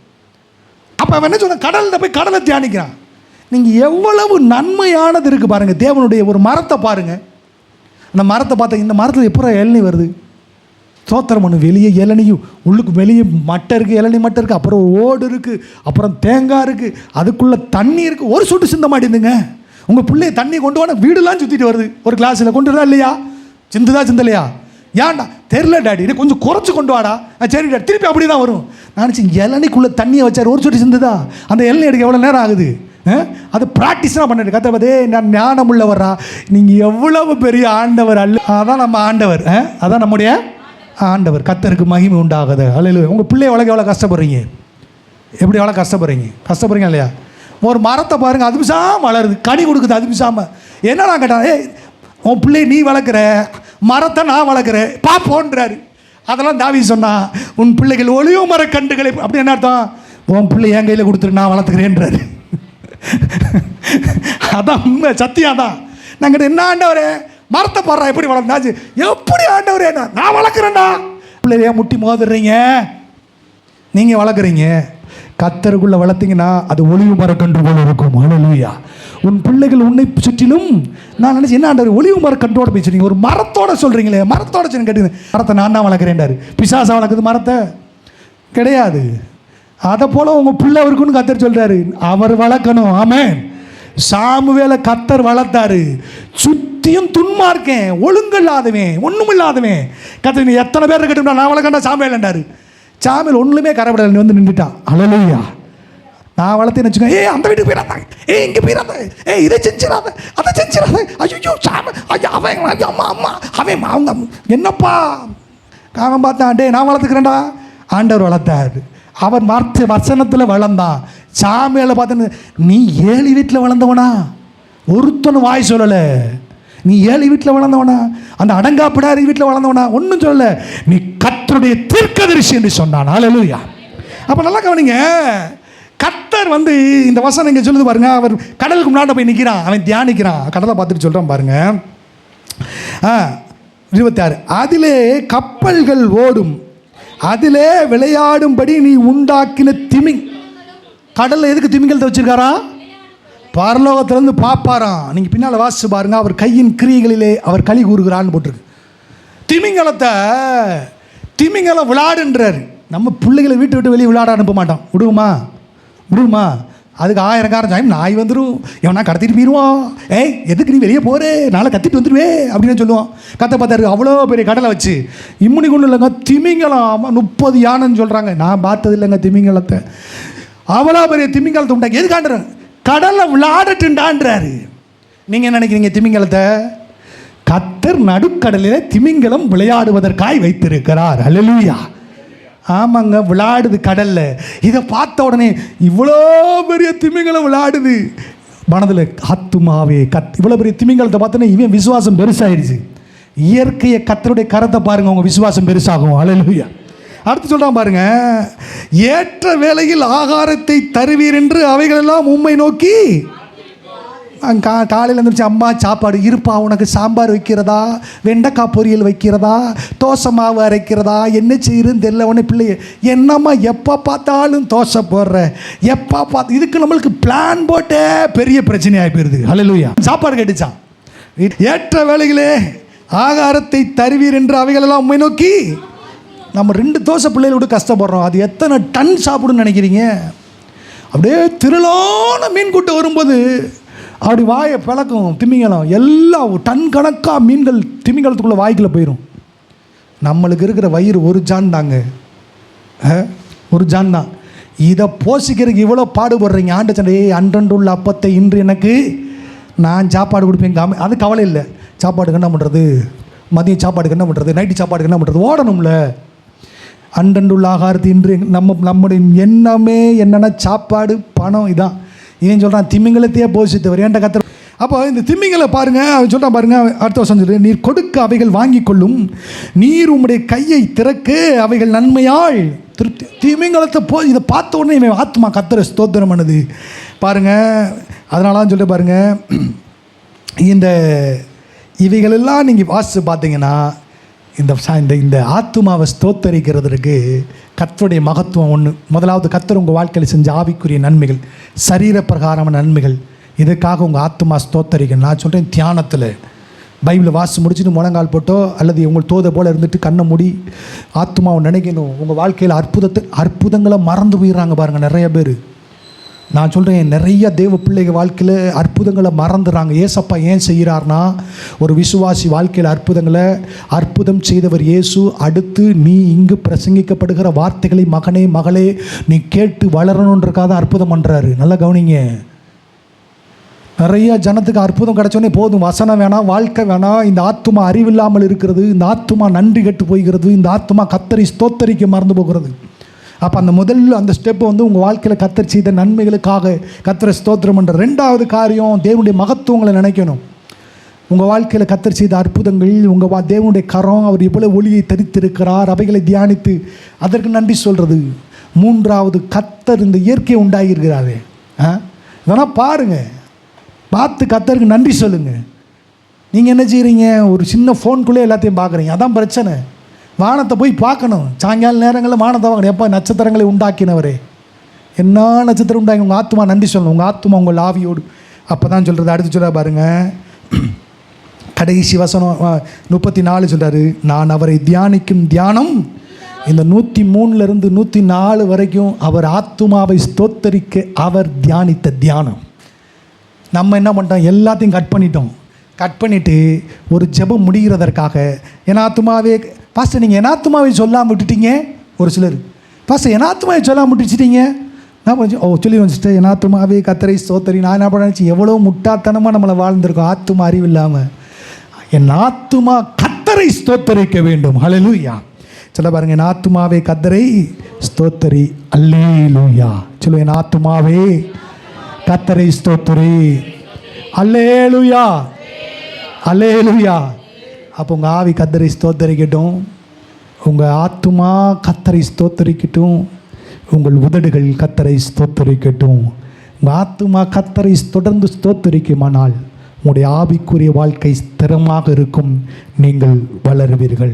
அப்போ அவன் என்ன சொன்ன, கடலில் போய் கடலை தியானிக்கிறான். நீங்கள் எவ்வளவு நன்மையானது இருக்குது பாருங்கள். தேவனுடைய ஒரு மரத்தை பாருங்கள், அந்த மரத்தை பார்த்தா இந்த மரத்தில் எப்போ இளநீ வருது? ஸ்தோத்திரம் பண்ணு. வெளியே இளநியும், உள்ளுக்கு வெளியே மட்டை இருக்குது, இளநீ மட்டை இருக்குது, அப்புறம் ஓடு இருக்குது, அப்புறம் தேங்காய் இருக்குது, அதுக்குள்ளே தண்ணி இருக்குது. ஒரு சொட்டு சிந்த மாட்டேங்குதுங்க. உங்கள் பிள்ளைய தண்ணி கொண்டு வாங்க, வீடுலாம் சுற்றிட்டு வருது. ஒரு கிளாஸில் கொண்டு வரா இல்லையா? சிந்துதா சிந்தலையா? ஏன்டா தெரில டாடி, இது கொஞ்சம் குறைச்சி கொண்டு வாடா. சரி டாடி, திருப்பி அப்படி தான் வரும். நினச்சி இளநிக்குள்ளே தண்ணியை வச்சார், ஒரு சொட்டு சிந்துதா? அந்த இளநீ எடுக்க எவ்வளோ நேரம் ஆகுது? அது ப்ராக்டிஸ்லாம் பண்ணிட்டு கத்தே நான் ஞானம் உள்ளவரா, நீங்கள் எவ்வளவு பெரிய ஆண்டவர் அல்ல. அதான் நம்ம ஆண்டவர், அதான் நம்முடைய ஆண்டவர். கர்த்தருக்கு மகிமை உண்டாகுது. அல்ல உங்கள் பிள்ளைய வளர்க்க எவ்வளோ கஷ்டப்படுறீங்க? எப்படி எவ்வளோ கஷ்டப்படுறீங்க இல்லையா? ஒரு மரத்தை பாருங்கள், அது பிசாமல் வளருது, கனி கொடுக்குது, அது பிசாமல். என்ன நான் கேட்டேன், உன் பிள்ளைய நீ வளர்க்குற, மரத்தை நான் வளர்க்குறேன் பாப்போன்றாரு. அதெல்லாம் தாவீது சொன்னா, உன் பிள்ளைகள் ஒளியோ மர கண்டுகளை. அப்படி என்ன அர்த்தம்? உன் பிள்ளை என் கையில் கொடுத்துரு, நான் வளர்த்துக்கிறேன்றாரு. அதான் உண்மை, சத்தியம் தான். நாங்கள் என்ன ஆண்டவரே மரத்தை பாடுறா, எப்படி வளர்ந்தாச்சு? எப்படி ஆண்டவரே, நான் வளர்க்குறேன்டா. பிள்ளைய முட்டி மோதுறீங்க, நீங்கள் வளர்க்குறீங்க. கர்த்தருக்குள்ளே வளர்த்தீங்கன்னா அது ஒளிவு மரக்கன்று போல இருக்கும். ஹல்லேலூயா. உன் பிள்ளைகள் உன்னை சுற்றிலும். நான் நினச்சி என்ன ஆண்டவர் ஒளிவு மரக்கன்றோட பேசுறீங்க, ஒரு மரத்தோட சொல்கிறீங்களே, மரத்தோட சொல்லி கேட்டுங்க. மரத்தை நான் தான் வளர்க்குறேன்டாரு. பிசாசா வளர்க்குது மரத்தை? கிடையாது. அதை போல் உங்கள் பிள்ளை இருக்குன்னு கர்த்தர் சொல்கிறாரு, அவர் வளர்க்கணும். ஆமென். சாமுவேலை கர்த்தர் வளர்த்தாரு. சுத்தியும் துன்மார்க்கேன், ஒழுங்கில்லாதவன், ஒன்றும் இல்லாதவன். கர்த்தர் நீ எத்தனை பேர் இருக்கட்டும், நான் வளர்க்கண்டா சாமுவேல்ன்றாரு. சாமுவேல் ஒன்றுமே கரப்படலை, வந்து நின்றுட்டான். ஹல்லேலூயா. நான் வளர்த்தேன்னு வச்சுக்கோங்க, அந்த வீட்டுக்கு போயிடாத, இங்கே போயிடாத, இதை செஞ்சிடாத, அதை செஞ்சிடாத, ஐயோ சாம, ஐயோ அவன், அம்மா அம்மா அவன் அவங்க என்னப்பா அவன் பார்த்தான். நான் வளர்த்துக்கிறேன்டா. ஆண்டவர் வளர்த்தாரு. அவன் வசனத்தில் வளர்ந்தான். சாமியில் பார்த்து, நீ 7 வீட்டில் வளர்ந்தவனா? ஒருத்தனும் வாய் சொல்லலை. நீ 7 வீட்டில் வளர்ந்தவனா? அந்த அடங்காப்பிடாரி வீட்டில் வளர்ந்தவனா? ஒன்றும் சொல்லலை. நீ கர்த்தருடைய தீர்க்கதரிசி என்று சொன்னான். ஹல்லேலூயா. அப்போ நல்லா கவனிங்க, கர்த்தர் வந்து இந்த வசனம் இங்கே சொல்லுது பாருங்க. அவர் கடலுக்கு முன்னாடி போய் நிற்கிறான், அவன் தியானிக்கிறான். கடலை பார்த்துட்டு சொல்கிறான் பாருங்க. 26, அதிலே கப்பல்கள் ஓடும், அதிலே விளையாடும்படி நீ உண்டாக்கின கடலில் எதுக்கு திமிங்கலத்தை வச்சிருக்காரா? பரலோகத்திலேருந்து பார்ப்பாராம். நீங்கள் பின்னால் வாசிச்சு பாருங்க. அவர் கையின் கிரியைகளிலே அவர் களி கூறுகிறான்னு போட்டிருக்கு. திமிங்கலம் விளையாடுன்றார். நம்ம பிள்ளைகளை வீட்டை விட்டு வெளியே விளையாட அனுப்ப மாட்டோம். விடுமா? அதுக்கு 1000 காரணம். நாய் வந்துடும், எவனா கடத்திட்டு போயிடுவான். எதுக்கு நீ வெளியே போகிறே, நாளை கத்திட்டு வந்துடுவே அப்படின்னு சொல்லுவான். கத்த பார்த்தாரு. அவ்வளோ பெரிய கடலை வச்சு இம்முனி கொண்டு இல்லைங்க. திமிங்கலம் 30 யானைன்னு சொல்கிறாங்க. நான் பார்த்தது இல்லைங்க திமிங்கலத்தை. அவ்வளோ பெரிய திமிங்கலத்தை உண்டாக்கி எதுக்காண்டுறேன்? கடலை விளையாடட்டுண்டான்றாரு. நீங்கள் என்ன நினைக்கிறீங்க? திமிங்கலத்தை கர்த்தர் நடுக்கடலில் திமிங்கலம் விளையாடுவதற்காய் வைத்திருக்கிறார். ஹல்லேலூயா. ஆமாங்க, விளையாடுது கடல்ல. இதை பார்த்த உடனே இவ்வளோ பெரிய திமிங்கலம் விளையாடுது. மனதில் ஆத்துமாவே இவ்வளோ பெரிய திமிங்கலத்தை பார்த்தோன்னே இவன் விசுவாசம் பெருசாகிடுச்சு. இயற்கையை கர்த்தருடைய கரத்தை பாருங்க, உங்கள் விசுவாசம் பெருசாகும். ஹல்லேலூயா. அடுத்து சொல்கிறான் பாருங்க, ஏற்ற வேளையில் ஆகாரத்தை தருவீர் என்று அவைகளெல்லாம் உம்மை நோக்கி. காலையில் இருந்துச்சு, அம்மா சாப்பாடு இருப்பா, உனக்கு சாம்பார் வைக்கிறதா, வெண்டைக்காய் பொரியல் வைக்கிறதா, தோசை மாவு அரைக்கிறதா, என்ன செய்யுதுன்னு தெரியல. உடனே பிள்ளைய, என்னம்மா எப்போ பார்த்தாலும் தோசை போடுற, எப்போ பார்த்து இதுக்கு நம்மளுக்கு பிளான் போட்டே பெரிய பிரச்சனையாகி போயிடுது. ஹல்லேலூயா. சாப்பாடு கேட்டுச்சான். ஏற்ற வேளைகளே ஆகாரத்தை தருவீர் என்று அவைகளெல்லாம் உம்மை நோக்கி. நம்ம 2 தோசை பிள்ளைகளோட கஷ்டப்படுறோம். அது எத்தனை டன் சாப்பிடுன்னு நினைக்கிறீங்க? அப்படியே திரளான மீன் கூட்டம் வரும்போது அப்படி வாயை பிளக்கும் திமிங்கலம். எல்லாம் டன் கணக்காக மீன்கள் திமிங்கலத்துக்குள்ளே வாய்க்குள்ளே போயிடும். நம்மளுக்கு இருக்கிற வயிறு ஒரு ஜான் தாங்க, ஒரு ஜான் தான். இதை போஷிக்கிறதுக்கு இவ்வளோ பாடுபடுறீங்க. ஆண்டு சண்டை அன்றன்று உள்ள அப்பத்தை இன்று எனக்கு நான் சாப்பாடு கொடுப்பேங்க. அது கவலை இல்லை. சாப்பாடுக்கு என்ன பண்ணுறது, மதியம் சாப்பாடுக்கு என்ன பண்ணுறது, நைட்டு சாப்பாடுக்கு என்ன பண்ணுறது, ஓடணும்ல. அன்றண்டுள்ள ஆகாரத்து இன்று நம்முடைய எண்ணமே என்னென்னா சாப்பாடு, பணம். இதான் ஏன் சொல்கிறான், திமிங்கலத்தையே போஷித்தவர் ஏன்ட்ட கத்துற. அப்போ இந்த திமிங்கலை பாருங்கள், அவன் சொல்கிறான் பாருங்க. அடுத்த வருஷம் சொல்லு, நீர் கொடுக்க அவைகள் வாங்கி கொள்ளும், நீர் உம்முடைய கையை திறக்க அவைகள் நன்மையாள் திருப்தி. திமிங்கலத்தை இதை பார்த்த உடனே இவன் ஆத்மா கர்த்தரை ஸ்தோத்திரம் பண்ணுது பாருங்கள். அதனால தான் சொல்லிட்டு பாருங்கள், இந்த இவைகளெல்லாம் நீங்கள் வாசித்து பார்த்தீங்கன்னா இந்த ஆத்துமாவை ஸ்தோத்தரிக்கிறதுக்கு கர்த்தருடைய மகத்துவம் ஒன்று. முதலாவது, கர்த்தர் உங்கள் வாழ்க்கையில் செஞ்ச ஆவிக்குரிய நன்மைகள், சரீர பிரகாரமான நன்மைகள். இதுக்காக உங்கள் ஆத்துமா ஸ்தோத்தரிக்கணும். நான் சொல்கிறேன், தியானத்தில் பைபிளை வாசி முடிச்சுட்டு முழங்கால் போட்டோ அல்லது உங்கள் தோதை போல் இருந்துட்டு கண்ணை மூடி ஆத்துமாவை நினைக்கணும். உங்கள் வாழ்க்கையில் அற்புதங்களை மறந்து போயிடுறாங்க பாருங்கள் நிறைய பேர். நான் சொல்கிறேன், நிறைய தேவ பிள்ளைகள் வாழ்க்கையில் அற்புதங்களை மறந்துடுறாங்க. ஏசப்பா ஏன் செய்கிறார்னா, ஒரு விசுவாசி வாழ்க்கையில் அற்புதம் செய்தவர் இயேசு. அடுத்து நீ இங்கு பிரசங்கிக்கப்படுகிற வார்த்தைகளை மகனே மகளே நீ கேட்டு வளரணுன்றக்காக அற்புதம் பண்ணுறாரு. நல்லா கவனிங்க. நிறைய ஜனத்துக்கு அற்புதம் கிடச்சோன்னே போதும், வசனம் வேணாம், வாழ்க்கை வேணாம். இந்த ஆத்துமா அறிவில்லாமல் இருக்கிறது, இந்த ஆத்துமா நன்றி கெட்டு போய்கிறது, இந்த ஆத்துமா கர்த்தரை ஸ்தோத்தரிக்க மறந்து போகிறது. அப்போ அந்த ஸ்டெப்பை வந்து உங்கள் வாழ்க்கையில் கர்த்தர் செய்த நன்மைகளுக்காக கர்த்தரை ஸ்தோத்திரம் பண்ணுற. 2வது காரியம், தேவனுடைய மகத்துவங்களை நினைக்கணும். உங்கள் வாழ்க்கையில் கர்த்தர் செய்த அற்புதங்கள், உங்கள் தேவனுடைய கரம், அவர் எவ்வளோ ஒளியை தரித்திருக்கிறார், அவைகளை தியானித்து அதற்கு நன்றி சொல்கிறது. 3வது, கர்த்தர் இந்த இயற்கையை உண்டாகியிருக்கிறாரு. இதெல்லாம் பாருங்கள், பார்த்து கர்த்தருக்கு நன்றி சொல்லுங்கள். நீங்கள் என்ன செய்கிறீங்க, ஒரு சின்ன ஃபோனுக்குள்ளே எல்லாத்தையும் பார்க்குறீங்க. அதான் பிரச்சனை. வானத்தை போய் பார்க்கணும். சாயங்கால நேரங்களில் வானத்தை பார்க்கணும். எப்போ நட்சத்திரங்களை உண்டாக்கினவரே, என்ன நட்சத்திரம் உண்டாக்கி உங்கள் ஆத்மா நன்றி சொல்லணும். உங்கள் ஆத்மா உங்கள் ஆவியோடு. அப்போ தான் சொல்கிறது. அடுத்து சொல்ல பாருங்கள், கடைசி வசனம் 34 சொல்கிறாரு, நான் அவரை தியானிக்கும் தியானம். இந்த 103லிருந்து 104 வரைக்கும் அவர் ஆத்துமாவை ஸ்தோத்தரிக்க அவர் தியானித்த தியானம். நம்ம என்ன பண்ணிட்டோம், எல்லாத்தையும் கட் பண்ணிவிட்டு ஒரு ஜெபம் முடிகிறதற்காக என் ஆத்துமாவே, பாஸ்டர் நீங்கள் என் ஆத்துமாவை சொல்லாமல் விட்டுட்டீங்க. ஒரு சிலர் பாஸ்டர் என் ஆத்துமாவை சொல்லாமல் விட்டுச்சிட்டீங்க. நான் கொஞ்சம் சொல்லி வந்துட்டு என் ஆத்துமாவே கத்தரை ஸ்தோத்தரி. நான் என்ன பண்ண நினச்சி எவ்வளோ முட்டாள்தனமாக நம்மளை வாழ்ந்திருக்கோம் ஆத்துமா அறிவு இல்லாமல். என் ஆத்துமா கத்தரை ஸ்தோத்தரிக்க வேண்டும். ஹல்லேலூயா. சொல்ல பாருங்க, என் ஆத்துமாவே கத்தரை ஸ்தோத்தரி. அல்லேலூயா. சொல்லுங்க, என் ஆத்துமாவே கத்தரை ஸ்தோத்தரி. அல்லேலூயா, அல்லேலூயா. அப்போ உங்கள் ஆவி கத்தரை ஸ்தோத்தரிக்கட்டும், உங்கள் ஆத்துமா கத்தரை ஸ்தோத்தரிக்கட்டும், உங்கள் உதடுகள் கத்தரை ஸ்தோத்தரிக்கட்டும். உங்கள் ஆத்துமா கத்தரை தொடர்ந்து ஸ்தோத்தரிக்குமானால் உங்களுடைய ஆவிக்குரிய வாழ்க்கை ஸ்திரமாக இருக்கும், நீங்கள் வளருவீர்கள்.